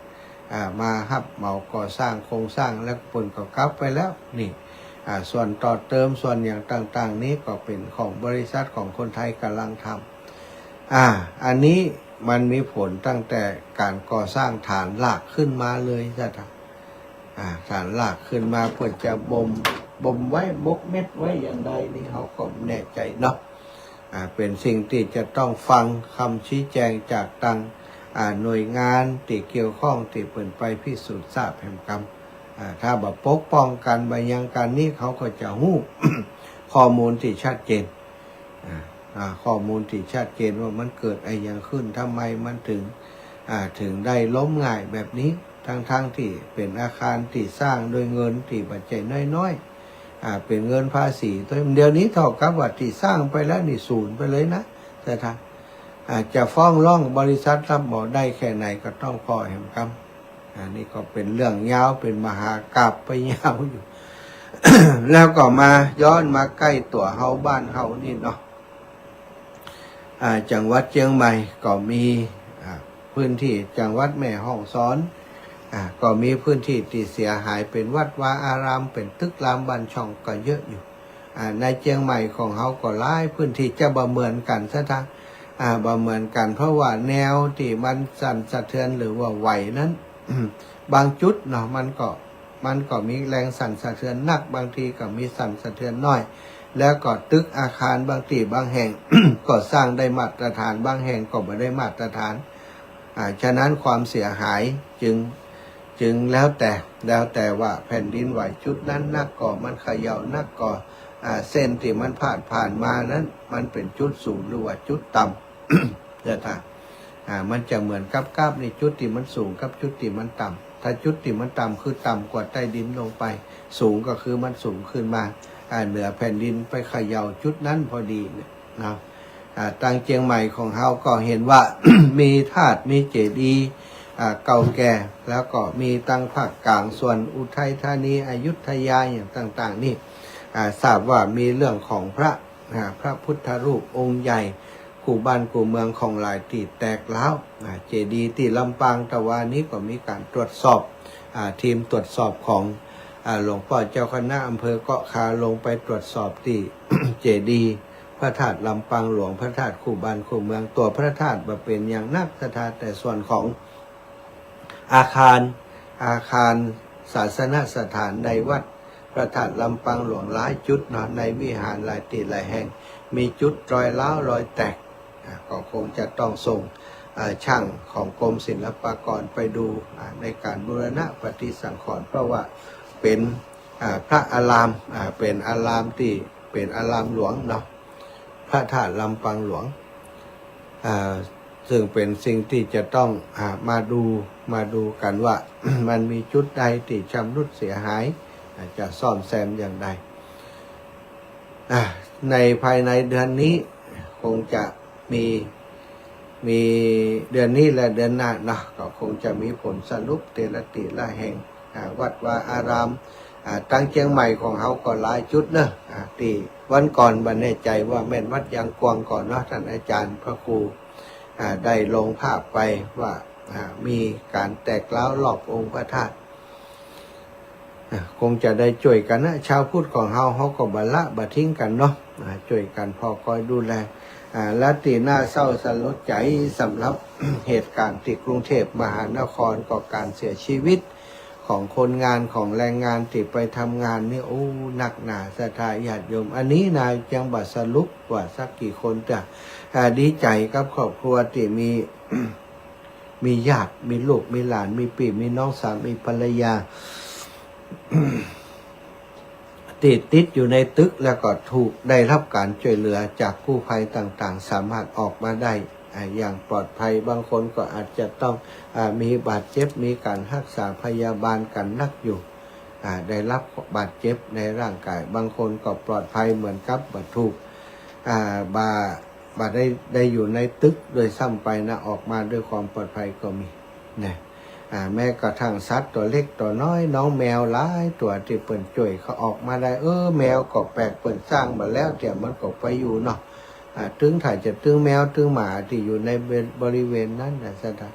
มาฮับเหมาก่อสร้างโครงสร้างแล้วผลก็กลับไปแล้วนี่ส่วนต่อเติมส่วนอย่างต่างๆนี้ก็เป็นของบริษัทของคนไทยกำลังทำอันนี้มันมีผลตั้งแต่การก่อสร้างฐานหลักขึ้นมาเลยจ้ะฐานหลักขึ้นมาเพื่อจะบ่มไว้บกเม็ดไว้อย่างใดนี่เขาก็แน่ใจเนาะเป็นสิ่งที่จะต้องฟังคำชี้แจงจากตังหน่วยงานที่เกี่ยวข้องที่เปิดไปพิสูจน์ทราบแห่งกรรมถ้าแบบปกป้องกันบางอย่างการนี้เขาก็จะหู้ ข้อมูลที่ชัดเจนข้อมูลที่ชัดเจนว่ามันเกิดอะไรอย่างขึ้นทำไมมันถึงได้ล้มง่ายแบบนี้ทั้งที่เป็นอาคารที่สร้างโดยเงินที่ปัจจัยน้อยเป็นเงินภาษีตัวเดี๋ยวนี้เท่ากับว่าที่สร้างไปแล้วนี่ศูนย์ไปเลยนะแต่ถ้าจะฟ้องร้องบริษัทรับเหมาได้แค่ไหนก็ต้องพอแห่งกรรมนี่ก็เป็นเรื่องยาวเป็นมหากาพย์ไปยาวอยู่ แล้วก็มาย้อนมาใกล้ตัวเฮาบ้านเฮานี่เนาะจังหวัดเชียงใหม่ก็มีพื้นที่จังหวัดแม่ฮ่องสอนก็มีพื้นที่ที่เสียหายเป็นวัดวาอารามเป็นตึกรามบ้านช่องก็เยอะอยู่ในเชียงใหม่ของเฮาก็หลายพื้นที่จะบ่เหมือนกันซะทั้งบ่เหมือนกันเพราะว่าแนวที่มันสั่นสะเทือนหรือว่าไหวนั้น บางจุดเนาะมันก็มีแรงสั่นสะเทือนหนักบางทีก็มีสั่นสะเทือนน้อยแล้วก็ตึกอาคารบางที่บางแห่ง ก็สร้างได้มาตรฐานบางแห่งก็ไม่ได้มาตรฐานฉะนั้นความเสียหายจึงแล้วแต่ว่าแผ่นดินไหวจุดนั้นนักก่อมันเขย่านักก่อ เส้นที่มันผ่านมานั้นมันเป็นจุดสูงหรือว่าจุดต่ำ จะถ้ามันจะเหมือนกับกราฟในจุดที่มันสูงกับจุดที่มันต่ำถ้าจุดที่มันต่ำคือต่ำกว่าใต้ดินลงไปสูงก็คือมันสูงขึ้นมาเหนือแผ่นดินไปเขย่าจุดนั้นพอดีเนี่ยนะทางเชียงใหม่ของเราก็เห็นว่า มีธาตุมีเจดีย์เก่าแก่แล้วก็มีตั้งภาคกลางส่วนอุทัยธานีอยุธยาอย่างต่างๆนี่ทราบว่ามีเรื่องของพระพุทธรูปองค์ใหญ่คู่บ้านคู่เมืองของหลายที่แตกร้าวเจดีย์ที่ลำปางตะวันนี้ก็มีการตรวจสอบทีมตรวจสอบของหลวงพ่อเจ้าคณะอำเภอเกาะคาลงไปตรวจสอบที่ เจดีย์พระธาตุลำปางหลวงพระธาตุคู่บ้านคู่เมืองตัวพระธาตุมาเป็นอย่างนักสถานแต่ส่วนของอาคารศาสนสถานในวัดพระธาตุลำปางหลวงหลายจุดนะในวิหารหลายที่หลายแห่งมีจุดรอยร้าวรอยแตกก็คงจะต้องส่งช่างของกรมศิลปากรไปดูในการบูรณะปฏิสังขรณ์เพราะว่าเป็นพระอารามเป็นอารามที่เป็นอารามหลวงเนาะพระธาตุลำปางหลวงซึ่งเป็นสิ่งที่จะต้องมาดูกันว่า มันมีจุดใดที่ชำรุดเสียหายจะซ่อมแซมอย่างใดในภายในเดือนนี้คงจะมีเดือนนี้และเดือนหน้าเนาะก็คงจะมีผลสรุปเตละติละแห่งวัดวาอารามตั้งเชียงใหม่ของเขาก็หลายจุดเนอะที่วันก่อนบันแน่ใจว่าแม่นวัดยางกวางก่อนเนาะท่านอาจารย์พระครูได้ลงภาพไปว่ามีการแตกร้าวรอบองค์พระธาตุคงจะได้ช่วยกันนะชาวพุทธของเขาก็บัทิ้งกันเนาะช่วยกันพอคอยดูแลและตีหน้าเศร้าสลดใจสำหรับ เหตุการณ์ที่กรุงเทพมหานครก็การเสียชีวิตของคนงานของแรงงานที่ไปทำงานนี่โอ้หนักหนาสถาญาติโยมอันนี้นายจังบัดสรุปว่าสักกี่คนแต่ดีใจกับครอบครัวที่มี มีญาติมีลูกมีหลานมีพี่มีน้องสาวมีภรรยา ติดอยู่ในตึกแล้วก็ถูกได้รับการช่วยเหลือจากกู้ภัยต่างๆสามารถออกมาได้อย่างปลอดภัยบางคนก็อาจจะต้องมีบาดเจ็บมีการรักษาพยาบาลกันนักอยู่ได้รับบาดเจ็บในร่างกายบางคนก็ปลอดภัยเหมือนกับบาดถูกบาดได้อยู่ในตึกโดยซ้ำไปนะออกมาด้วยความปลอดภัยก็มีนะแม้กระทั่งสัตว์ตัวเล็กตัวน้อยน้องแมวหลายตัวที่เปิ่นจ่วยเขาออกมาได้แมวก็แปลกเปิ่นสร้างมาแล้วแต่มันก็ไปอยู่เนาะถึงถ่ายจะถึงแมวถึงหมาที่อยู่ในบริเวณนั้นนะสถาน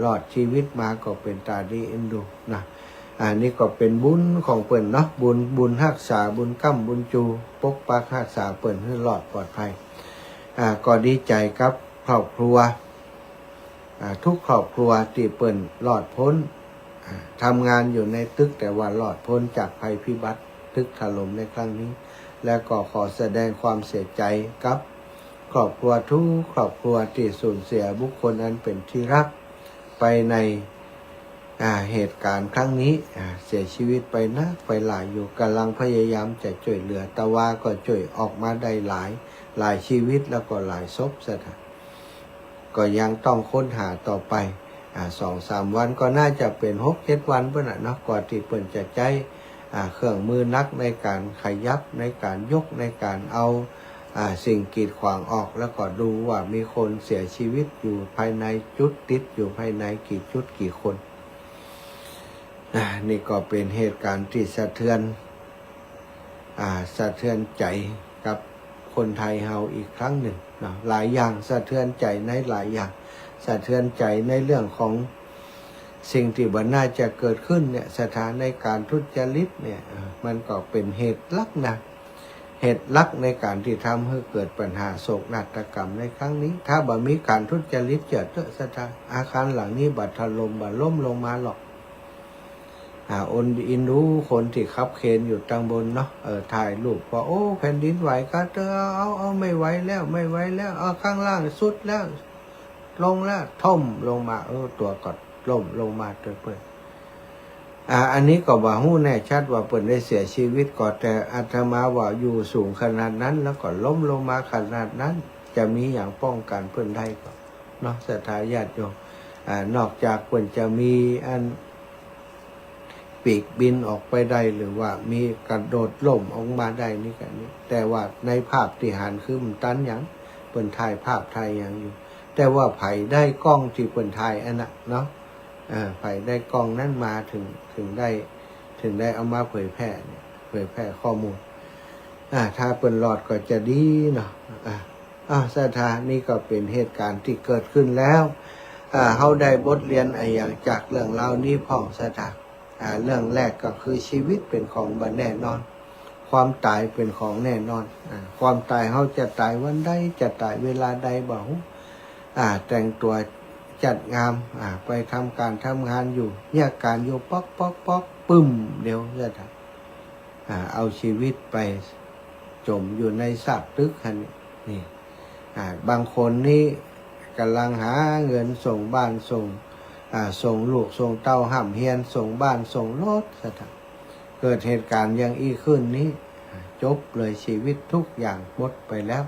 รอดชีวิตมาก็เป็นตาดีเอ็นดูนะนี่ก็เป็นบุญของเปิ่นเนาะบุญรักษาบุญกั้มบุญจูปกปักรักษาเปิ่นให้รอดปลอดภัยก็ดีใจครับครอบครัวทุกครอบครัวที่เปิ่นรอดพ้นทำงานอยู่ในตึกแต่ว่ารอดพ้นจากภัยพิบัติตึกถล่มในครั้งนี้และก็ขอแสดงความเสียใจกับครอบครัวทุกครอบครัวที่สูญเสียบุคคลอันเป็นที่รักไปในเหตุการณ์ครั้งนี้เสียชีวิตไปนักไปหลายอยู่กำลังพยายามจะช่วยเหลือแต่ว่าก็ช่วยออกมาได้หลายชีวิตแล้วก็หลายศพสถานก็ยังต้องค้นหาต่อไป2-3 วันก็น่าจะเป็น6-7 วันเพื่อนเนาะก่อนที่เพิ่นจะใช้เครื่องมือนักในการขยับในการยกในการเอาสิ่งกีดขวางออกแล้วก็ดูว่ามีคนเสียชีวิตอยู่ภายในจุดติดอยู่ภายในกี่จุดกี่คนนี่ก็เป็นเหตุการณ์ที่สะเทือนใจกับคนไทยเฮาอีกครั้งหนึ่งนะหลายอย่างสะเทือนใจในหลายอย่างสะเทือนใจในเรื่องของสิ่งที่บ่น่าจะเกิดขึ้นเนี่ยสถานในการทุจริตเนี่ยมันก็เป็นเหตุลักนะเหตุลักในการที่ทำให้เกิดปัญหาโศกนาฏกรรมในครั้งนี้ถ้าบ่มีการทุจริตเกิดสถานอาคารหลังนี้บัดถล่มบัดล้มลงมาหรอกอินดูคนที่ขับเคนอยู่ตั้งบนเนาะถ่ายรูปว่าโอ้แผ่นดินไหวก็เอาไม่ไหวแล้วข้างล่างสุดแล้วลงแล้วท่มลงมาตัวกดล่มลงมาเปิด อันนี้ก็ว่าฮู้แน่ชัดว่าเปิ่นได้เสียชีวิตก่อนแต่อาตมาว่าอยู่สูงขนาดนั้นแล้วก็ล้มลงมาขนาดนั้นจะมีอย่างป้องกันเปิ่นได้ก็เนาะศรัทธาญาติโยมนอกจากเปิ่นจะมีอันปีกบินออกไปได้หรือว่ามีกระโดดล่มออกมาได้นี่กันนี้แต่ว่าในภาพที่หันคือมันตันอย่างเปิ่นถ่ายภาพถ่ายอย่างอยู่แต่ว่าไผได้กล้องที่เปิ่นถ่ายอันน่ะเนาะไผได้กล้องนั้นมาถึงได้เอามาเผยแพร่ข้อมูลถ้าเปิ่นหลอดก็จะดีเนาะศรัทธานี่ก็เป็นเหตุการณ์ที่เกิดขึ้นแล้วเฮาได้บทเรียนอย่างจากเรื่องราวนี้พ่องศรัทธาเรื่องแรกก็คือชีวิตเป็นของบ่แน่นอนความตายเป็นของแน่นอนความตายเฮาจะตายวันใดจะตายเวลาใดบ่ฮู้แต่งตัวจัดงามไปทำการทำงานอยู่เนี่ยการอยู่ป๊อกปึ้มเดี๋ยวจะเอาชีวิตไปจมอยู่ในซากตึกนี่บางคนนี่กำลังหาเงินส่งบ้านส่งลูกส่งเต้าห้ำเฮียนส่งบ้านส่งรถเกิดเหตุการณ์อย่างอี้ขึ้นนี้จบเลยชีวิตทุกอย่างหมดไปแล้ว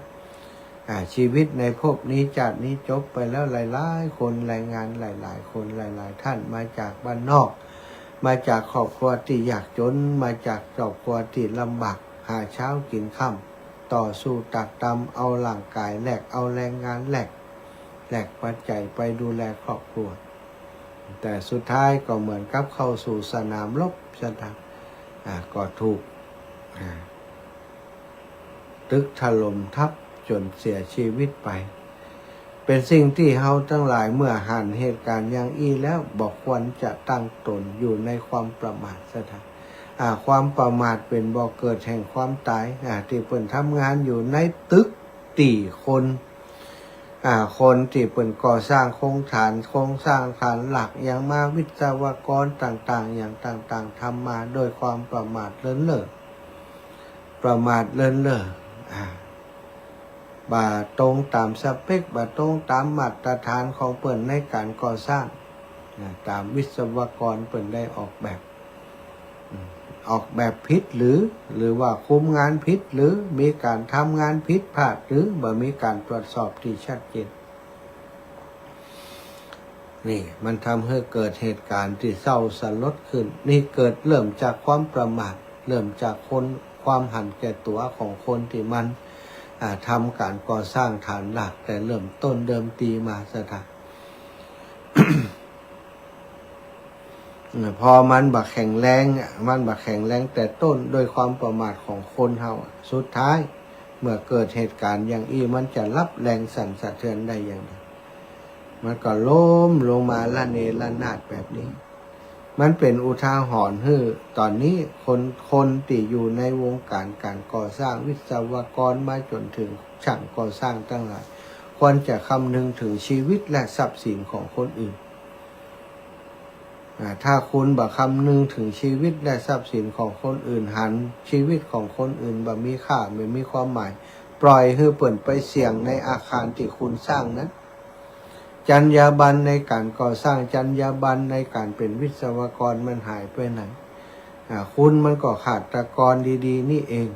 ชีวิตในภพนี้ชาตินี้จบไปแล้วหลายๆคนรายงานหลายๆคนหลายๆท่านมาจากบ้านนอกมาจากครอบครัวที่ยากจนมาจากครอบครัวที่ลำบากหาเช้ากินค่ำต่อสู้ตักตำเอาร่างกายแลกเอาแรงงานแลกปัจจัยไปดูแลครอบครัวแต่สุดท้ายก็เหมือนกับเข้าสู่สนามรบก็ถูกตึกถล่มทับจนเสียชีวิตไปเป็นสิ่งที่เฮาทั้งหลายเมื่อหันเหตุการณ์อย่างอี้แล้วบอกควรจะตั้งตนอยู่ในความประมาทความประมาทเป็นบ่อเกิดแห่งความตายที่เพิ่นทำงานอยู่ในตึกตีคนคนที่เปิ่นก่อสร้างโครงสร้างฐานหลักอย่างมาวิศวกรต่างๆอย่างต่างๆทำมาโดยความประมาทเลินเล่อบ่าตรงตามสเปคบ่าตรงตามมาตรฐานของเปิ่นในการก่อสร้างตามวิศวกรเปิ่นได้ออกแบบผิดหรือว่าคุมงานผิดหรือมีการทำงานผิดพลาดหรือบ่มีการตรวจสอบที่ชัดเจนนี่มันทำให้เกิดเหตุการณ์ที่เศร้าสลดขึ้นนี่เกิดเริ่มจากความประมาทเริ่มจากความหันแก่ตัวของคนที่มันทำการก่อสร้างฐานหลักแต่เริ่มต้นเดิมทีมาสถาน พอมันบักแข็งแรงแต่ต้นโดยความประมาทของคนเฮาสุดท้ายเมื่อเกิดเหตุการณ์อย่างอี้มันจะรับแรงสั่นสะเทือนได้อย่างไรมันก็ล้มลงมาละเนระนาดแบบนี้มันเป็นอุทาหรณ์ให้ตอนนี้คนที่อยู่ในวงการก่อสร้างวิศวกรมาจนถึงช่างก่อสร้างทั้งหลายควรจะคำนึงถึงชีวิตและทรัพย์สินของคนอื่นถ้าคุณบ่คำนึงถึงชีวิตและทรัพย์สินของคนอื่นหันชีวิตของคนอื่นบ่มีค่าไม่มีความหมายปล่อยให้เปิ่นไปเสี่ยงในอาคารที่คุณสร้างนั้นจรรยาบรรณในการก่อสร้างจรรยาบรรณในการเป็นวิศวกรมันหายไปไหนคุณมันก็ขาดตกรดีๆนี่เอง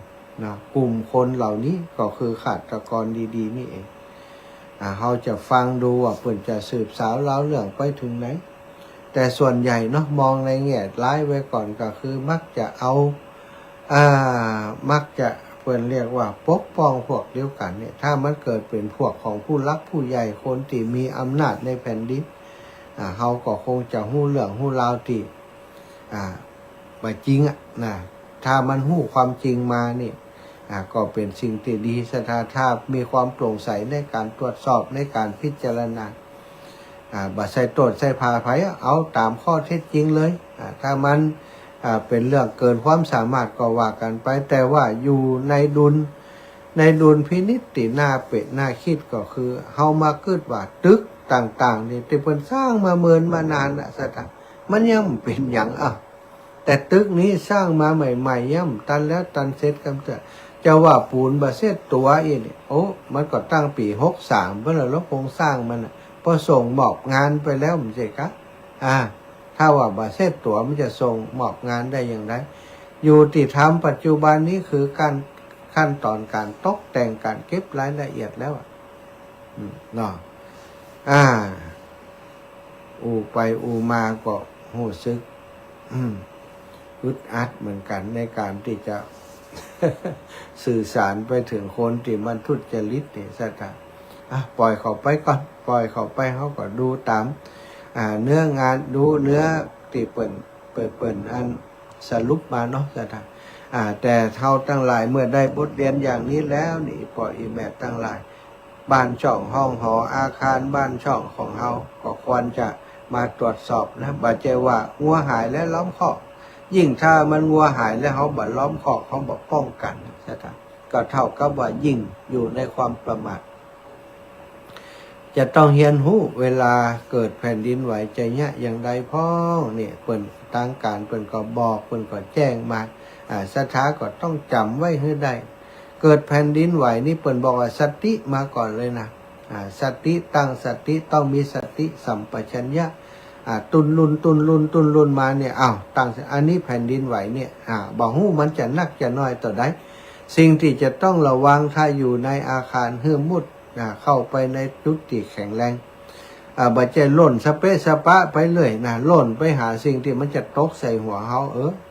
นะกลุ่มคนเหล่านี้ก็คือขาดตกรดีๆนี่เองเราจะฟังดูว่าเปิ่นจะสืบสาวเล่าเรื่องไปถึงไหนแต่ส่วนใหญ่เนาะมองในแง่ร้ายไว้ก่อนก็คือมักจะเพิ่นเรียกว่าปกป้องพวกเดียวกันเนี่ยถ้ามันเกิดเป็นพวกของผู้รักผู้ใหญ่คนที่มีอำนาจในแผ่นดินเฮาก็คงจะฮู้เรื่องฮู้ราวที่บ่จริงนะถ้ามันฮู้ความจริงมานี่ก็เป็นสิ่งที่ดีถ้ามีความโปร่งใสในการตรวจสอบในการพิจารณาบ่ใส่ตรวจใส่พาไผเอาตามข้อเท็จจริงเลยถ้ามันเป็นเรื่องเกินความสามารถก็ว่ากันไปแต่ว่าอยู่ในดุลพินิจที่น่าเป็ดน่าคิดก็คือเฮามาคิดว่าตึกต่างๆนี่ที่เพิ่นสร้างมาเมินมานานซะมันยังเป็นหยังแต่ตึกนี้สร้างมาใหม่ๆย่ำตันแล้วตันเสร็จกันจะว่าปูนบ่เสร็จตัวอีนี่โอ้มันก็ตั้งปี63เพิ่นแล้วโครงสร้างมันพอส่งมอบงานไปแล้วมันใช่กะท ถ้าว่าบาเซตตัวมันจะส่งมอบงานได้อย่างไรอยู่ที่ทำปัจจุบันนี้คือการขั้นตอนการตกแต่งการเก็บรายละเอียดแล้วเนาะอูไปอูมาก็หูซึกอึดอัดเหมือนกันในการที่จะ สื่อสารไปถึงคนที่มันทุจริตเนี่ยสักปล่อยเขาไปก่อนปล่อยเขาไปเขาก็ดูตามเนื้องานดูเนื้อที่เปิ่นอันสรุปมาเนาะสักแต่เท่าตั้งหลายเมื่อได้บทเรียนอย่างนี้แล้วนี่ปล่อยอีแม่ตั้งหลายบ้านช่องห้องหออาคารบ้านช่องของเฮาก็ควรจะมาตรวจสอบนะบาเจว่างัวหายและล้อมคอกยิ่งถ้ามันงัวหายแล้วเขาบ่ล้อมคอกเขาบ่ป้องกันใช่ไหมก็เท่ากับว่ายิ่งอยู่ในความประมาทจะต้องเฮียนหู้เวลาเกิดแผ่นดินไหวใจเนี้ยอย่างใดพ้องเนี่ยเปิ่นตั้งการเปิ่นก็บอกเปิ่นก็แจ้งมาสถาก็ต้องจำไว้ให้ได้เกิดแผ่นดินไหวนี่เปิ่นบอกว่าสติมาก่อนเลยนะสติตั้งสติต้องมีสติสัมปชัญญะตุนลุนมาเนี่ยตั้งอันนี้แผ่นดินไหวเนี่ยบอกหู้มันจะนักจะน้อยต่อใดสิ่งที่จะต้องระวังถ้าอยู่ในอาคารเฮือมุดเข้าไปในจุดที่แข็งแรงบัจเจหล่นสเปะสปะไปเลยหล่นไปหาสิ่งที่มันจะตกใส่หัวเขา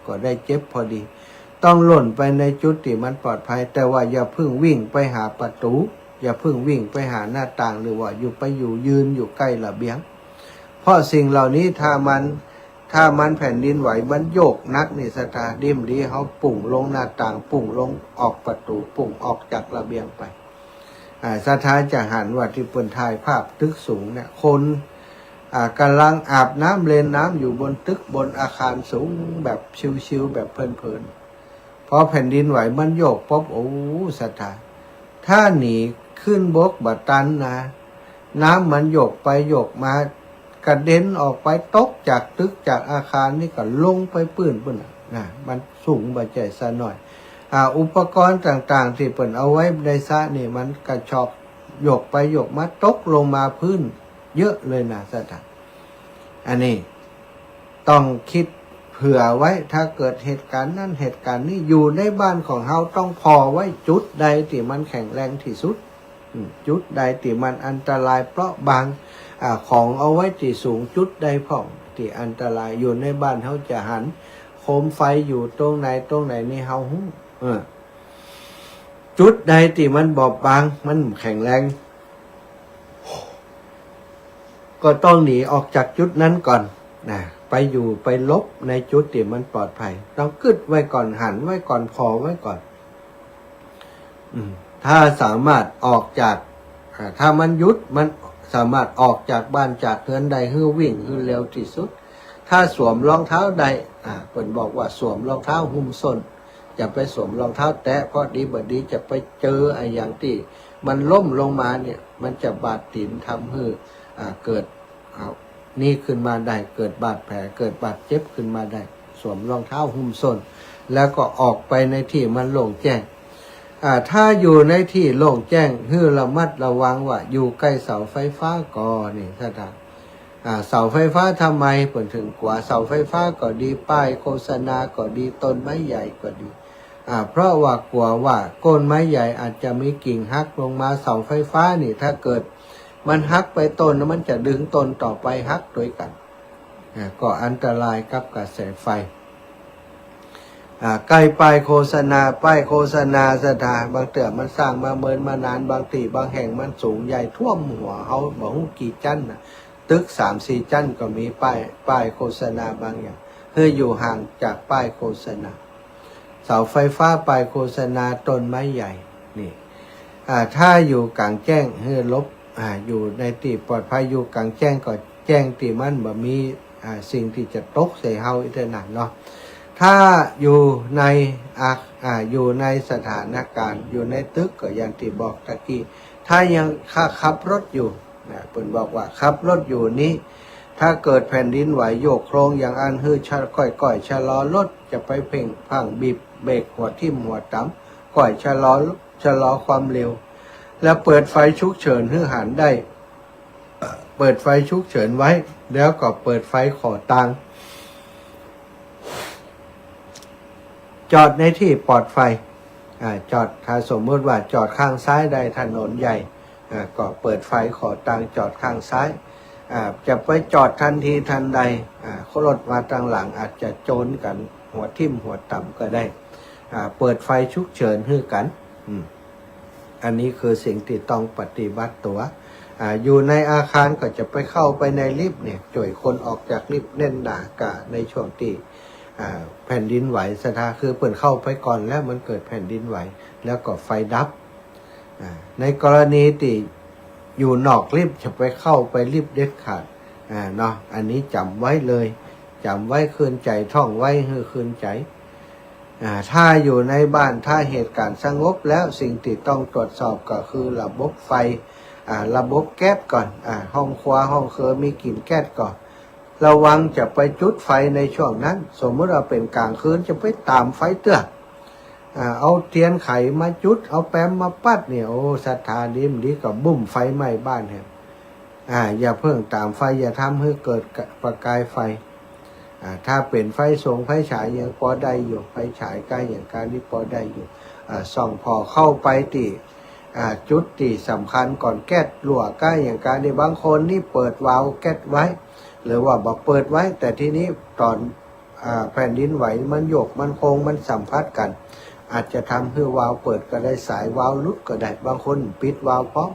ก็ได้เจ็บพอดีต้องหล่นไปในจุดที่มันปลอดภัยแต่ว่าอย่าเพิ่งวิ่งไปหาประตูอย่าเพิ่งวิ่งไปหาหน้าต่างหรือว่าอยู่ยืนอยู่ใกล้ระเบียงเพราะสิ่งเหล่านี้ถ้ามันแผ่นดินไหวมันโยกนักนี่สตาดิมดีเขาปุ่งลงหน้าต่างปุ่งลงออกประตูปุ่งออกจากระเบียงไปสถานจะหันว่าที่เปิ่นถ่ายภาพตึกสูงเนี่ยคนกำลังอาบน้ำเล่นน้ำอยู่บนตึกบนอาคารสูงแบบชิวๆแบบเพลินๆพอแผ่นดินไหวมันโยกป๊บสถานถ้าหนีขึ้นบกบัดตันนะน้ำมันโยกไปโยกมากระเด็นออกไปตกจากตึกจากอาคารนี่ก็ลงไปปื้นมันสูงบาดใจซะหน่อยอุปกรณ์ต่างๆที่เปิ่นเอาไว้ในซะนี่มันกระชอกโยกไปโยกมาตกลงมาพื้นเยอะเลยนะสถานอันนี้ต้องคิดเผื่อไว้ถ้าเกิดเหตุการณ์นั้นเหตุการณ์นี้อยู่ในบ้านของเฮาต้องพอไว้จุดใดที่มันแข็งแรงที่สุดจุดใดที่มันอันตรายเพราะบางของเอาไว้ที่สูงจุดใดพ่องที่อันตรายอยู่ในบ้านเฮาจะหันโคมไฟอยู่ตรงไหนนี่เฮาหู้จุดใดที่มันบอบบางมันแข็งแรงก็ต้องหนีออกจากจุดนั้นก่อนไปอยู่ไปลบในจุดที่มันปลอดภัยต้องกึดไว้ก่อนหันไว้ก่อนพอไว้ก่อนถ้าสามารถออกจากถ้ามันยุดมันสามารถออกจากบ้านจากเฮือนใดฮือวิ่งฮือเร็วที่สุดถ้าสวมรองเท้าใดเพิ่นบอกว่าสวมรองเท้าหุ้มส้นอย่าไปสวมรองเท้าแตะเพราะดีบดีจะไปเจอไอ้อย่างที่มันล้มลงมาเนี่ยมันจะบาดตีนทำให้เกิดนี่ขึ้นมาได้เกิดบาดแผลเกิดบาดเจ็บขึ้นมาได้สวมรองเท้าหุ้มส้นแล้วก็ออกไปในที่มันโล่งแจ้งถ้าอยู่ในที่โล่งแจ้งให้ระมัดระวังว่าอยู่ใกล้เสาไฟฟ้าก่อนี่ถ้าดังเสาไฟฟ้าทำไมผลถึงกว่าเสาไฟฟ้าก็ดีป้ายโฆษณาก็ดีต้นไม้ใหญ่ก็ดีเพราะว่ากลัวว่าก้นไม้ใหญ่อาจจะมีกิ่งหักลงมาเสาไฟฟ้านี่ถ้าเกิดมันหักไปต้นแล้วมันจะดึงต้นต่อไปหักด้วยกันก็อันตรายกับกระแสไฟใกล้ป้ายโฆษณาสถานบางเตือมันสร้างมาเมินมานานบางตีบางแห่งมันสูงใหญ่ท่วมหัวเขาบอกกี่จันตึก3-4 จันก็มีป้ายโฆษณาบางอย่างเพื่ออยู่ห่างจากป้ายโฆษณาเสาไฟฟ้าป้ายโฆษณาต้นไม้ใหญ่นี่ถ้าอยู่กลางแจ้งเพื่อลบอยู่ในที่ปลอดภัยอยู่กลางแจ้งก็แจ้งที่มันบ่มีสิ่งที่จะตกใส่เฮาอีกนั่นเนาะถ้าอยู่ในอยู่ในสถานการณ์อยู่ในตึกก็อย่างที่บอกตะกี้ถ้ายังขับรถอยู่เพิ่นบอกว่าขับรถอยู่นี้ถ้าเกิดแผ่นดินไหวโยกโครงอย่างอันฮือค่อยชะลอรถจะไปเพ่งพังบีบเบรกหัวทิ่มหัวต่ำค่อยชะลอความเร็วแล้วเปิดไฟฉุกเฉินฮือหันได้ เปิดไฟฉุกเฉินไว้แล้วก็เปิดไฟขอตังค์จอดในที่ปลอดภัยจอดถ้าสมมติว่าจอดข้างซ้ายได้ถนนใหญ่ก็เปิดไฟขอตังค์จอดข้างซ้ายจะไปจอดทันทีทันใดรถมาทางหลังอาจจะโจรกันหัวทิ่มหัวต่ำก็ได้เปิดไฟฉุกเฉินให้กันอันนี้คือสิ่งที่ต้องปฏิบัติตัวอยู่ในอาคารก็จะไปเข้าไปในลิฟต์เนี่ยจ่วยคนออกจากลิฟต์เน่นหนากะในช่วงที่แผ่นดินไหวสถาคือเปิดเข้าไปก่อนแล้วมันเกิดแผ่นดินไหวแล้วก็ไฟดับในกรณีที่อยู่นอกลิฟต์จะไปเข้าไปลิฟต์เด็ดขาดเนาะอันนี้จำไว้เลยจำไว้คืนใจท่องไว้ให้คืนใจถ้าอยู่ในบ้านถ้าเหตุการณ์สงบแล้วสิ่งที่ต้องตรวจสอบก็คือระบบไฟระบบแก๊สก่อนห้องครัวห้องเคอมีกลิ่นแก๊สก่อนระวังจะไปจุดไฟในช่วงนั้นสมมติเราเป็นกลางคืนจะไปตามไฟเตื้อเอาเทียนไขมาจุดเอาแป๊มมาปัดเนี่ยโอ้ศรัทธาดีมดีกับบุ้มไฟไหม้บ้านแฮมอย่าเพิ่งตามไฟอย่าทำให้เกิดประกายไฟถ้าเป็นไฟส่งไฟฉายยังพอได้อยู่ไฟฉายใกล้อย่างการนี้พอได้อยู่ส่องพอเข้าไปตีจุดที่สำคัญก่อนแก๊สรั่วใกล้อย่างการนี้บางคนนี่เปิดวาล์วแก๊สไว้หรือว่าบอกเปิดไว้แต่ทีนี้ตอนแผ่นดินไหวมันโยกมันโค้งมันสัมพัทธ์กันอาจจะทำให้วาล์วเปิดก็ได้สายวาล์วลุดก็ได้บางคนปิดวาล์วพร้อม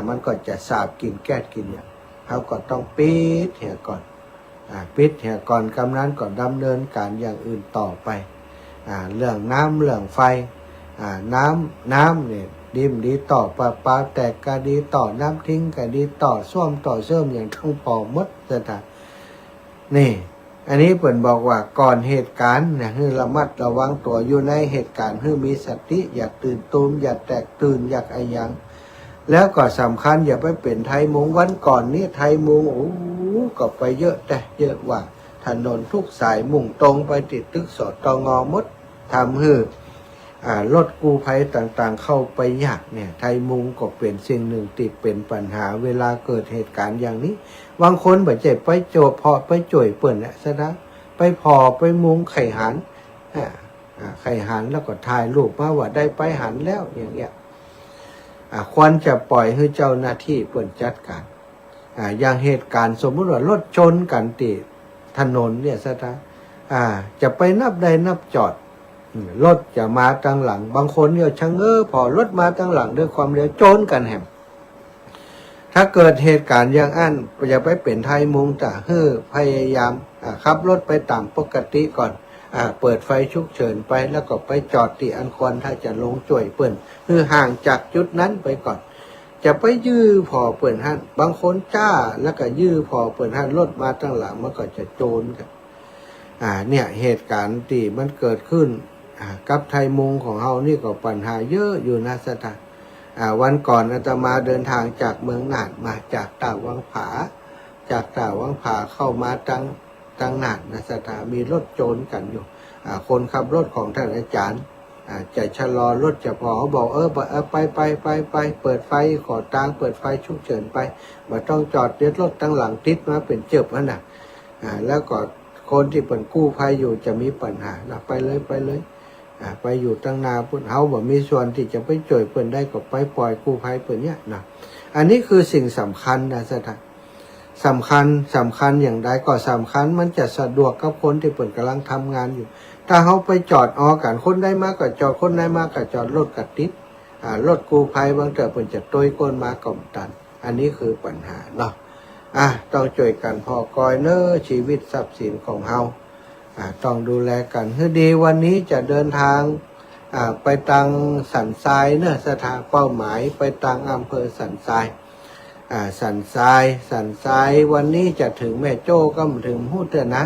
มันก็จะสาบกินแก๊สกินเนี่ยเขาก็ต้องปิดเหี่ยก่อนปิดเหี่ยก่อนกำนั้นก็ดำเนินการอย่างอื่นต่อไปเรื่องน้ำเรื่องไฟน้ำเนี่ยดีต่อปลาแตกก็ดีต่อน้ำทิ้งก็ดีต่อส้วมต่อเสื่อมอย่างทั้งปอมดสถานนี่อันนี้เปิ่นบอกว่าก่อนเหตุการณ์เนี่ยให้ระมัดระวังตัวอยู่ในเหตุการณ์ให้มีสติอย่าตื่นตูมอย่าแตกตื่นอย่าอะไรยังแล้วก็สำคัญอย่าไปเป็นไทยมุงวันก่อนนี้ไทยมุงโอ้ก็ไปเยอะแต่เยอะว่าถนนทุกสายมุ่งตรงไปติดตึกสตงมดทำให้รถกู้ภัยต่างๆเข้าไปยากเนี่ยไทยมุงก็เป็นสิ่งหนึ่งติดเป็นปัญหาเวลาเกิดเหตุการณ์อย่างนี้บางคนแบบใจไปโจพอไปจ่วยเปิ่นนะซะนะไปพอไปมุงไข่หันไข่หันแล้วก็ถ่ายรูปมาว่าได้ไปหันแล้วอย่างเงี้ยควรจะปล่อยให้เจ้าหน้าที่เปิ่นจัดการอย่างเหตุการณ์สมมติว่ารถชนกันติดถนนเนี่ยซะนะจะไปนับใดนับจอดรถจะมาตั้งหลังบางคนเนี่ยชะเง้อพอรถมาตั้งหลังด้วยความเร็วโจนกันแหมถ้าเกิดเหตุการณ์อย่างอันอย่าไปเป็นไทยมุงแต่พยายามขับรถไปตามปกติก่อนเปิดไฟฉุกเฉินไปแล้วก็ไปจอดที่อันควรถ้าจะลงจ่วยเปิ่นห่างจากจุดนั้นไปก่อนจะไปยื้อพอเปิ่นหันบางคนจ้าแล้วก็ยื้อพอเปิ่นหันรถมาตั้งหลังมันก็จะโจนกันเนี่ยเหตุการณ์ที่มันเกิดขึ้นกับไทยมุงของเฮานี่ก็ปัญหาเยอะอยู่นะสถานวันก่อนอาตมาเดินทางจากเมืองน่านมาจากตาวังผาเข้ามาตั้งน่านนะสถานมีรถโจรกันอยู่คนขับรถของท่านอาจารย์จะชะลอรถจะพอเขาบอกไปเปิดไฟขอทางเปิดไฟฉุกเฉินไปมาต้องจอดเดี๋ยวรถตั้งหลังติดมาเป็นเจ็บนะแล้วก็คนที่เป็นกู้ภัยอยู่จะมีปัญหาไปเลยไปอยู่ตั้งนาพุ่นเฮาบ่มีส่วนที่จะไปช่วยเพิ่นได้ก็ไปปล่อยกู้ภัยเพิ่นเนี่ยนะอันนี้คือสิ่งสำคัญนะสถานสำคัญอย่างใดก็สำคัญมันจะสะดวกกับคนที่เพิ่นกำลังทำงานอยู่ถ้าเฮาไปจอดกันคนได้มาก็จอดคนได้มาก็จอดรถก็ติดรถกู้ภัยบางเทื่อเพิ่นจะต้ยก้นมาก็ตันอันนี้คือปัญหาเนาะต้องช่วยกันพอกอยเน้อชีวิตทรัพย์สินของเฮาต้องดูแลกันให้ดีวันนี้จะเดินทางไปตังสันทรายเนอะสถานเป้าหมายไปตังอำเภอสันทรายสันทรายวันนี้จะถึงแม่โจ้ก็ถึงพูดนะ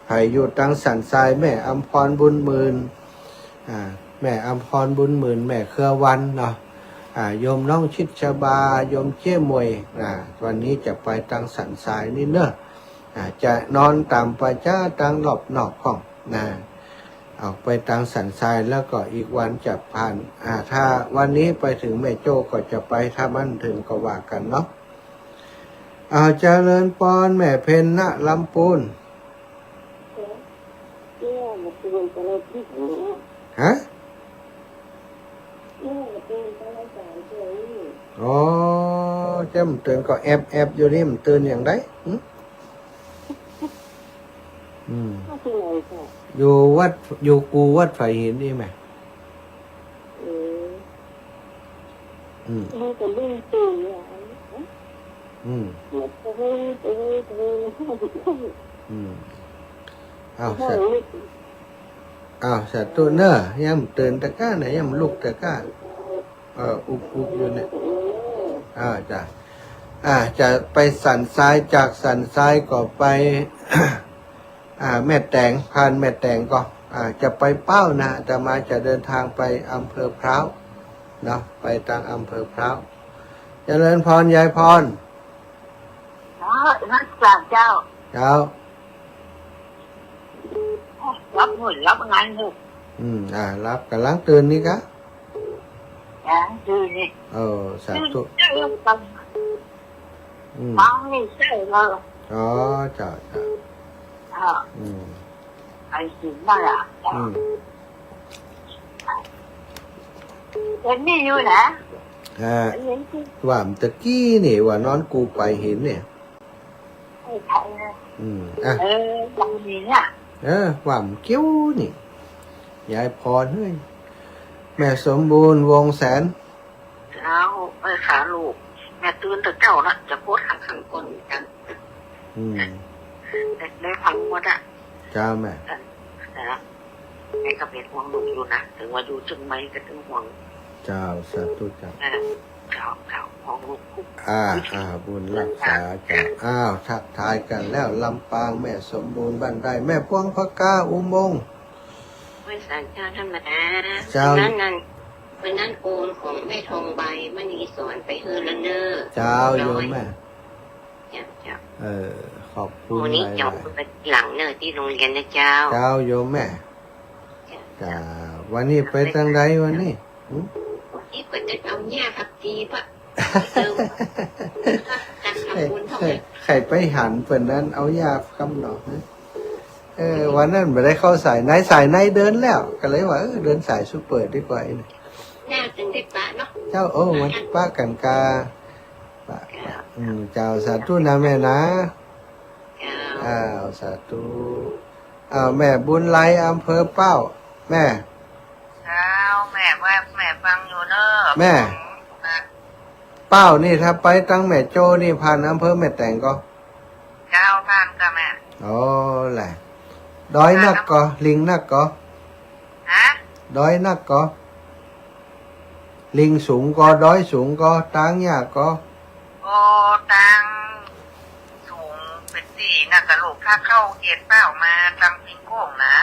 ใครอยู่ตังสันทรายแม่อำพรบุญหมื่นแม่อำพรบุญหมื่นแม่เครือวันเนาะโยมน้องชิดชบาโยมเจ้มวยวันนี้จะไปตังสันทรายนี่เนอะจะนอนตามป่าช้าตังหลบนอกห้องออกไปตังสันทรายแล้วก็อีกวันจะผ่านถ้าวันนี้ไปถึงแม่โจ้ก็จะไปถ้ามันถึงก็ว่ากันเนาะ เอาเจริญปอนแม่เพนณลำปูนฮะอ๋อเจ้ามันตื่นก็แอบอยู่นี่มันตื่นอย่างไรอยู่วัดอยู่กูวัดไฟหินนี่ไหมสัตว์ตัวเนอะยังตื่นตะก้าไหนยังลุกตะก้าอุบอยู่เนี่ยจะไปสันทรายจากสันทรายก็ไป แม่แตงผ่านแม่แตงก็จะไปเป้านะแต่มาจะเดินทางไปอำเภอพร้าวเนาะไปทางอำเภอพร้าวเจริญพรยายพรนักสั่งเจ้ารับหมดรับงานลูกรับกำลังตื่นนี่กะตื่นนี่สาธุฟังนี่ใช่เลยจ้าไอ้สิ่งนั่นเห็นนี่อยู่นะว่ามตะกี้นี่ว่านอนกูไปเห็นเนี่ยใช่เลยตรงนี้เนี่ยว่ามเกี้ยวนี่ยายพรเฮ้ยแม่สมบูรณ์วงแสนไปขาลูกแม่ตื่นแต่เจ้าละจะโพสขังคนกันได้ฟังหมดจ้าแม่แม่ก็เป็นห่วงลูกอยู่นะถึงว่าอยู่จึงไหมก็ถึงห่วงเจ้าสาธุจ้าห่วงลูกบุญรักษาจ้าทักทายกันแล้วลำปางแม่สมบูรณ์บ้านใดแม่พวงพระกาอุโมงค์ไม่สารเจ้าธรรมดาเป็นนั่นโอนของแม่ทองใบมณีสอนไปเฮอร์ลันเดอร์เจ้าโยมแม่ขอบคุณวันนี้จบไปหลังเนอที่โรงเรียนนะเจ้าโยมแม่จ้าวันนี้ไปทางใดวันนี้นี่เปิดจะเอาหญ้าผักชีปะใครไปหันเปิดนั้นเอายาคำหนอกนะวันนั้นไม่ได้เข้าสายไหนเดินแล้วก็เลยว่าเดินสายซูเปอร์ดีกว่าหน้าจึงได้ปะเนาะเจ้าวันป้ากันกาเจ้าสาธุนะแม่นะสาธุแม่บุญไลอำเภอเป้าแม่แม่ฟังอยู่เนอะแม่เป้านี่ถ้าไปตั้งแม่โจนี่ผ่านอำเภอแม่แตงก็ผ่านกับแม่แหละดอยนักก็ลิงนักก็ดอยนักก็ลิงสูงก็ดอยสูงก็ตังยากก็ตังสูงเป็นสี่นะกระโหลกถ้าเข้าเกตเป้ามาจำพิงโก้งนะ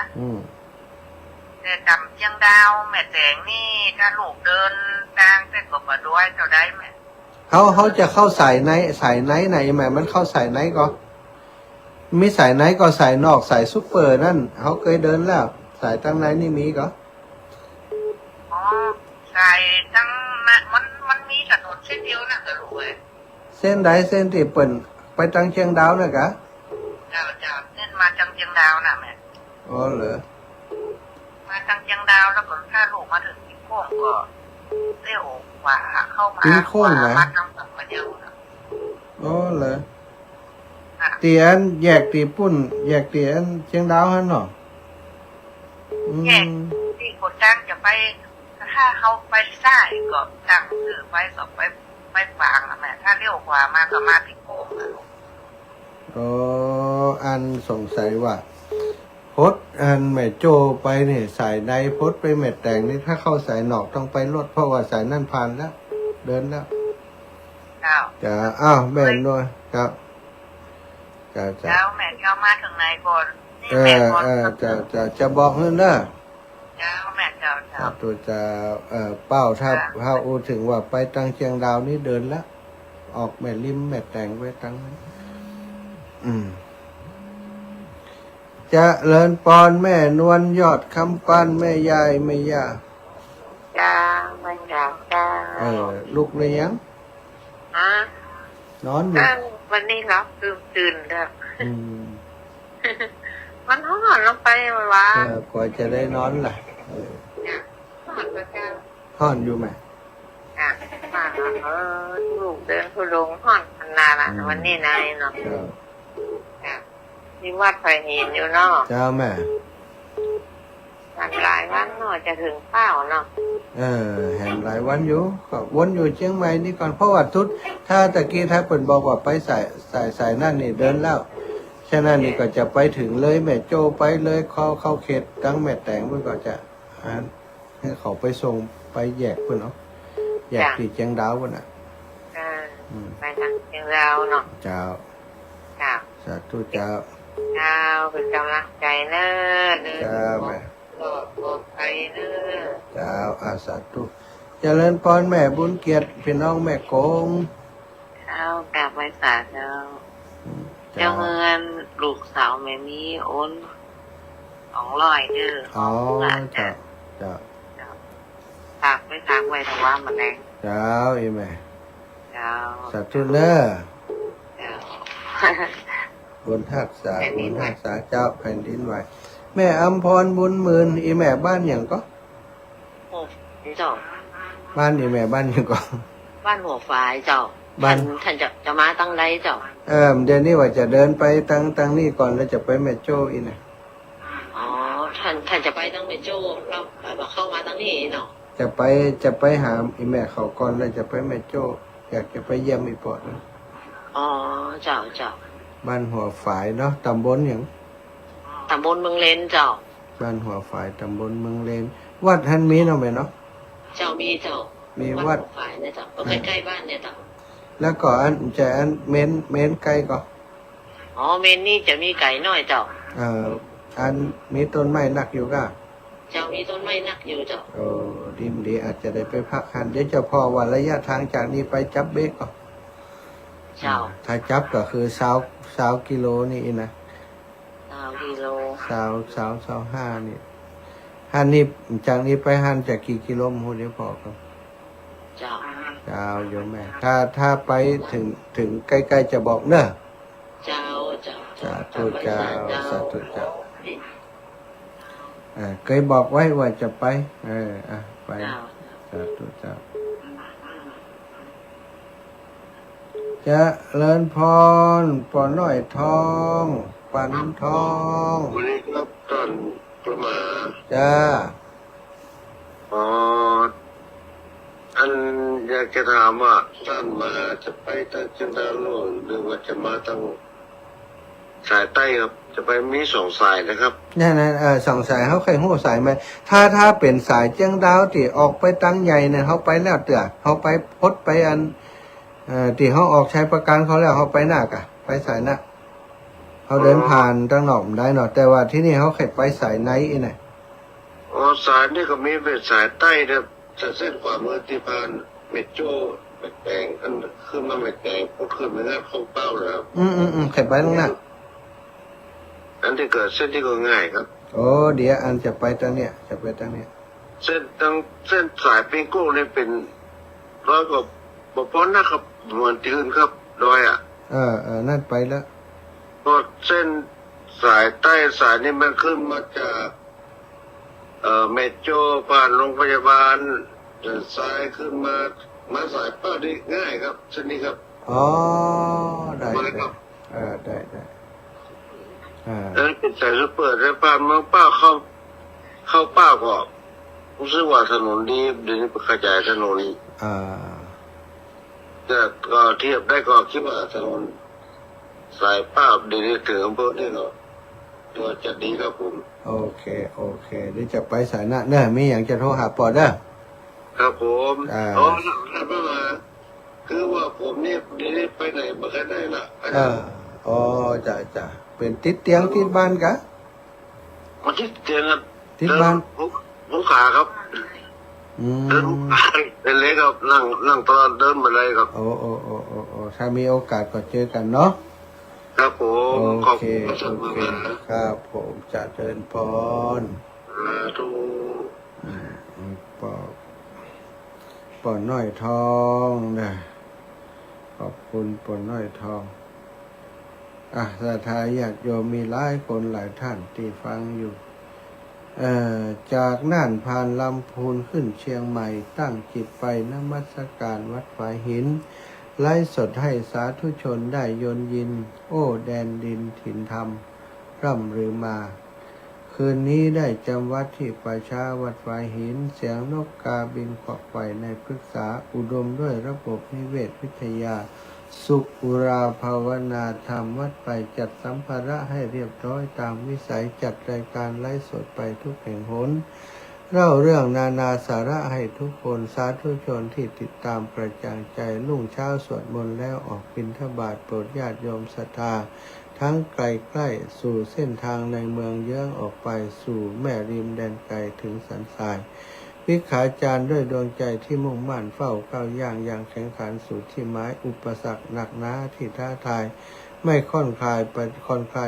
แต่จำเชียงดาวแม่แตงนี่ถ้าลูกเดินทางแต่ก็มาด้วยเท่าได้แม่เขาจะเข้าใส่ไหนแม่มันเข้าใส่ไหนก็มีสายไหนก็สายนอกสายซุปเปอร์นั่นเขาเคยเดินแล้วสายตั้งไหนนี่มีก็สายตั้งมันมีถนนเส้นเดียวนะกระโหลกเส้นใดเส้นที่เปิ่นไปตั้งเชียงดาวนะกะเจ้าเส้นมาตั้งเชียงดาวนะแม่เหรอมาตั้งเชียงดาวแล้วก็ถ้าลูกมาถึงพิงโค้งก็เลี้ยวขวาเข้ามาพิงโค้งนะวัดน้องสัมปะเดียวนะเหรอเตียนแยกตีปุ่นแยกเตียนเชียงดาวฮั่นเนาะแยกที่คนจ้างจะไปถ้าเขาไปซ้ายก็จ้างถือไปก็ไปฝางนะแม่ถ้าเลี้ยวขวามาก็มาพิงโค้งนะอันสงสัยว่าพดอันแม่โจไปนี่สายใดพดไปแม่แต่งนี่ถ้าเข้าสายนอกต้องไปรถเพราะว่าสายนั่นผ่านแล้วเดินแล้วจ้าแม่ด้วยครับจ้าแม่เข้ามาถึงไหนก่อนจะบอกเพื่อนนะจ้าแม่เจ้าตัวจะเป้าถ้าอูถึงว่าไปตั้งเชียงดาวนี่เดินแล้วออกแม่ริมแม่แต่งไว้ตั้งนั้นจะเลินปอนแม่นวลยอดคำปั้นแม่ยายแม่ย่าจ้าแม่จ้าลูกเลยยัง นอนอยู่ วันนี้รับตื่นแล้ว อืม มันห่อนลงไปวะ กว่าจะได้นอนล่ะ ห่อนพระเจ้า ห่อนอยู่ไหม อ่ะมาลูกเดินทุรงห่อนพันนาละวันนี้นายเนาะ เจ้า ที่วัดไผ่หินอยู่เนาะ เจ้าแม่ มันหลายวันเนาะจะถึงเป้าเนาะ แห่งหลายวันอยู่ก็วนอยู่เชียงใหม่นี่ก่อนเพราะว่าทุกถ้าตะกี้ถ้าเปิ่นบอกว่าไปสายนั่นนี่เดินแล้วฉะนั้นนี่ก็จะไปถึงเลยแม่โจไปเลยเข้าเขตตั้งแม่แตงเพื่อก็จะให้เขาไปส่งไปแยกเพื่อนเนาะแยกที่เชียงดาวเพื่อนอ่ะ ไปทางเชียงราวเนาะ เจ้า จ้า สาธุเจ้า จ้าเป็นกำลังใจเนอะเดิน เจ้าแม่ ปลอดภัยเนอะ เจ้าอาสาธุเจริญพรแม่บุญเกียรติพี่น้องแม่โกง เข้ากลับไปศาลเจ้าเจ้าเงินลูกสาวแม่มีโอน200เด้อ อ๋อ หลาน เจ้า จ้ะ เจ้า ฝากไว้ทางไว้ทางว่ามันแรง เจ้าอีแม่ เจ้า สาธุเน้อ เจ้า บุญทักษา แผ่นดิ บุญ นไหว ทักษาเจ้าแผ่นดินไหวแม่อัมพรบุญหมื่นอีแม่บ้านอย่างก็ โอ้เจ้า บ้านอีแม่บ้านอย่างก็ บ้านหัวฝายเจ้า บ้าน ท่านจะมาตั้งไรเจ้า เดี๋ยวนี้ว่าจะเดินไปตั้งนี่ก่อนแล้วจะไปแม่โจ้อีกนะ อ๋อท่านจะไปตั้งเมโจ้เราแบบเข้ามาตั้งนี่เนาะ จะไปหาอีแม่เขาก่อนแล้วจะไปแม่โจ้อยากจะไปเยี่ยมอีปอดนะ อ๋อเจ้า บ้านหัวฝายเนาะตำบลอย่าง ตำบลเมืองเลนเจ้า บ้านหัวฝายตำบลเมืองเลนวัดท่านมีเนาะแม่เนาะ เจ้ามีเจ้า มี มี วัด หัวฝายเนี่ยเจ้าก็ใกล้ๆบ้านเนี่ยเจ้า แล้วก็อันเม้นไกลก็ อ๋อเมนนี่จะมีไก่น้อยเจ้า อันมีต้นไม้นักอยู่ก็ เจ้ามีต้นไม้นักอยู่เจ้า โอ้ดีอาจจะได้ไปพักหันเดี๋ยวเจะพอว่าระยะทางจากนี้ไปจับเบกก็ เจ้า ถ้าจับก็คือ20กิโลนี่นะ 20 กิโล 25นี่หันนี่จากนี้ไปหันจากกี่กิโลโหเดี๋ยวพอครับ เจ้า เจ้าโยมแม่ถ้าไปถึงใกล้ๆจะบอกเนอะ เจ้า สาธุเจ้าสาธุเจ้าเคยบอกไว้ว่าจะไปไป เจ้า สาธุเจ้าจะเลินพรปอน้อยทอง ปันทอง วันนี้ครับท่านประมา จ้า อันอยากจะถามว่าท่านมาจะไปทางจันทร์โลกหรือว่าจะมาทางสายใต้ครับ จะไปมี2 สายนะครับ นั่นสองสายเขาเคยหู้สายไหมถ้าเป็นสายเจียงดาวที่ออกไปตั้งใหญ่เนี่ยเขาไปแล้วเตือเขาไปพดไปอันที่เขาออกใช้ประกันเขาแล้วเขาไปหน้ากะไปสายหน้าเขาเดินผ่านตั้งหนอกได้หนอแต่ว่าที่นี่เขาเคยไปสายไหนอีน่ะ สายนี่ก็มีเป็นสายใต้นะครับจะเส้นขวามือที่ผ่านเมโจ้เมดแดงอันขึ้นมาเมดแดงก็ขึ้นมาหน้าเข้าเป้าแล้ว เคยไปตรงนั้น อันที่เกิดเส้นที่ก็ง่ายครับ โอ้เดี๋ยวอันจะไปตั้งเนี่ยจะไปตั้งเนี่ย เส้นสายปิงโก้เนี่ยเป็นร้อยกว่าบพอนนะครับเหมือนที่อื่นครับร้อยอ่ะ นั่นไปแล้ว ก็เส้นสายใต้สายนี่มันขึ้นมาจากเมโจผ่านโรงพยาบาลเดินซ้ายขึ้นมาสายป้าได้ง่ายครับเส้นนี้ครับ อ๋อได้ มาครับ ได้แล้วเป็นสายซุปเปอร์แล้วผ่านเมืองป้าเข้าป้าก็รู้สึกว่าถนนดีเดี๋ยวนี้ขยายถนน แต่ก็เทียบได้ก็คิดว่าถนนสายป้าเดี๋ยวนี้ถึงอำเภอนี่เนาะตัวจะดีครับผม โอเคเดี๋ยวจะไปสายหน้าเนอะมีอย่างจะโทรหาปอเด้อ ครับผม อ๋อ แล้วมาคือว่าผมเนี่ยเดี๋ยวนี้ไปไหนมากันได้ละ จะเป็นติดเตียงติดบ้านกะ มาที่เตียงครับ ติดบ้าน ผมขาครับ เดินขาเป็นเล็กครับนั่งตลอดเดินมาเลยครับ โอ้ถ้ามีโอกาสก็เจอกันเนาะ ครับผม โอ ขอบ เค คุณมากๆ ครับผมจะเดินพร ทุก ปอน้อยทองนะ ขอบคุณปนน้อยทองศรัทธาญาติโยมมีหลายคนหลายท่านที่ฟังอยู่จากน่านผ่านลำพูนขึ้นเชียงใหม่ตั้งจิตไปนมัสการวัดฝายหินไลฟ์สดให้สาธุชนได้ยนยินโอ้แดนดินถิ่นธรรมร่ำหรือมาคืนนี้ได้จำวัดที่ป่าช้าวัดฝายหินเสียงนกกาบินขวักไขว่ในพฤกษาอุดมด้วยระบบนิเวศวิทยาสุขอุราภาวนาธรรมวัดไปจัดสัมภาระให้เรียบร้อยตามวิสัยจัดรายการไลฟ์สดไปทุกแห่งหนเล่าเรื่องนานาสาระให้ทุกคนสาธุชนที่ติดตามกระจ่างใจรุ่งเช้าสวดมนต์แล้วออกบิณฑบาตโปรดญาติโยมศรัทธาทั้งไกลใกล้สู่เส้นทางในเมืองเยื้องออกไปสู่แม่ริมแดนไกลถึงสันทรายวิขาจารด้วยดวงใจที่มุ่งมั่นเฝ้าก้าวย่างอย่างแข็งขันสู่ที่หมายอุปสรรคหนักหนาที่ท้าทายไม่ค่อนคลา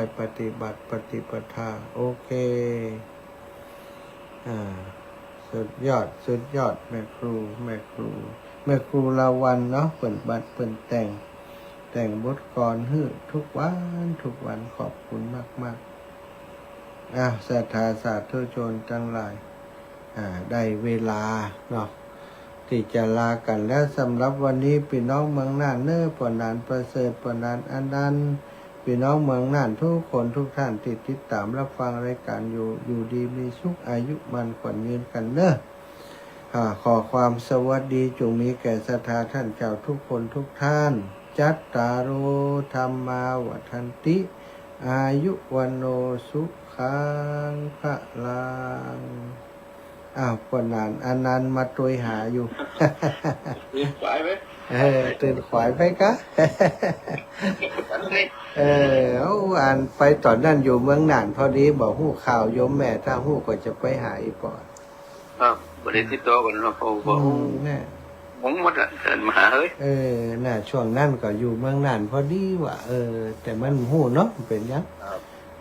ยปฏิบัติปฏิปทาโอเคสุดยอดแม่ครูลาวันเนาะเปิ่นบัดเปิ่นแต่งบทกรฮื้อทุกวันขอบคุณมากศรัทธาสาธุชนทั้งหลายได้เวลาเนาะที่จะลากันแล้วสำหรับวันนี้พี่น้องเมืองน่านเน้อปนานประเสริฐปนานอันนั้นพี่น้องเมืองน่านทุกคนทุกท่านที่ติดตามรับฟังรายการอยู่ดีมีสุขอายุมันขวัญยืนกันเน้อขอความสวัสดีจงมีแก่ศรัทธาท่านเจ้าทุกคนทุกท่านจัตตารโอธรรมาวัฏันติอายุวันโนสุขังพระลังปนานอันนั้นมาตุยหาอยู่ตื่นขวายไหมตื่นขวายไปกะอ่านไปตอนนั้นอยู่เมืองน่านพอดีบอกหู้ข่าวโยมแม่ถ้าหู้ก็จะไปหาอีปอดบริษัทตัวกันเราบอกน่ะผมหมดอ่ะเดินมาหาเฮ้ยน่ะช่วงนั้นก็อยู่เมืองน่านพอดีว่ะแต่มันหู้เนาะเป็นยัง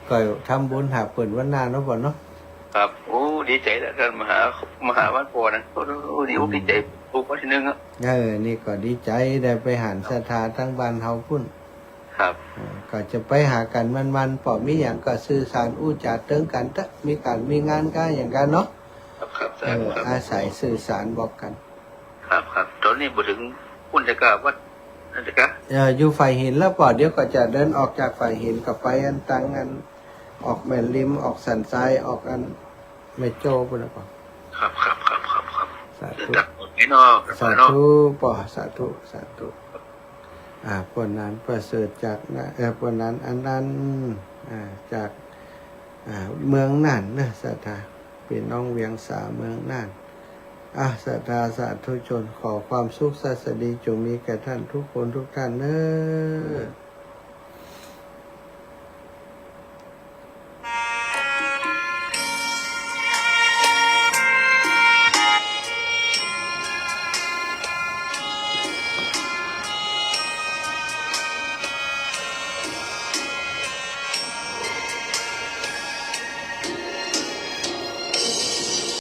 ก็ทำบุญหาเปิดวันนาเนาะบ่เนาะครับโอ้ดีใจแล้วกันมาหาวันโปนะโอ้ดีใจปุ๊บวันที่หนึ่งอ่ะนี่ก็ดีใจได้ไปหาศรัทธาทั้งบ้านเฮาพุ่นครับก็จะไปหากันมันปอมีอย่างก็สื่อสารอู้จาเติงกันตะมีงานกันอย่างกันเนาะครับอาศัยสื่อสารบอกกันครับตอนนี้บุถึงพุ่นจะกะวัดนั่นจะกะอยู่ฝ่ายหินแล้วปอเดี๋ยวก็จะเดินออกจากฝ่ายหินกับไปอันตังอันออกแม่ริมออกสันทรายออกอันแม่โจ้ปุ่นนะปอครับสาธุสาธุปอสาธุปนนั้นประเสริฐจากปนนั้นอันนั้นจากเมืองน่านนะศรัทธาเป็นน้องเวียงสาเมืองน่านศรัทธาสาธุชนขอความสุขสัสดีจงมีแก่ท่านทุกคนทุกท่านเน้อ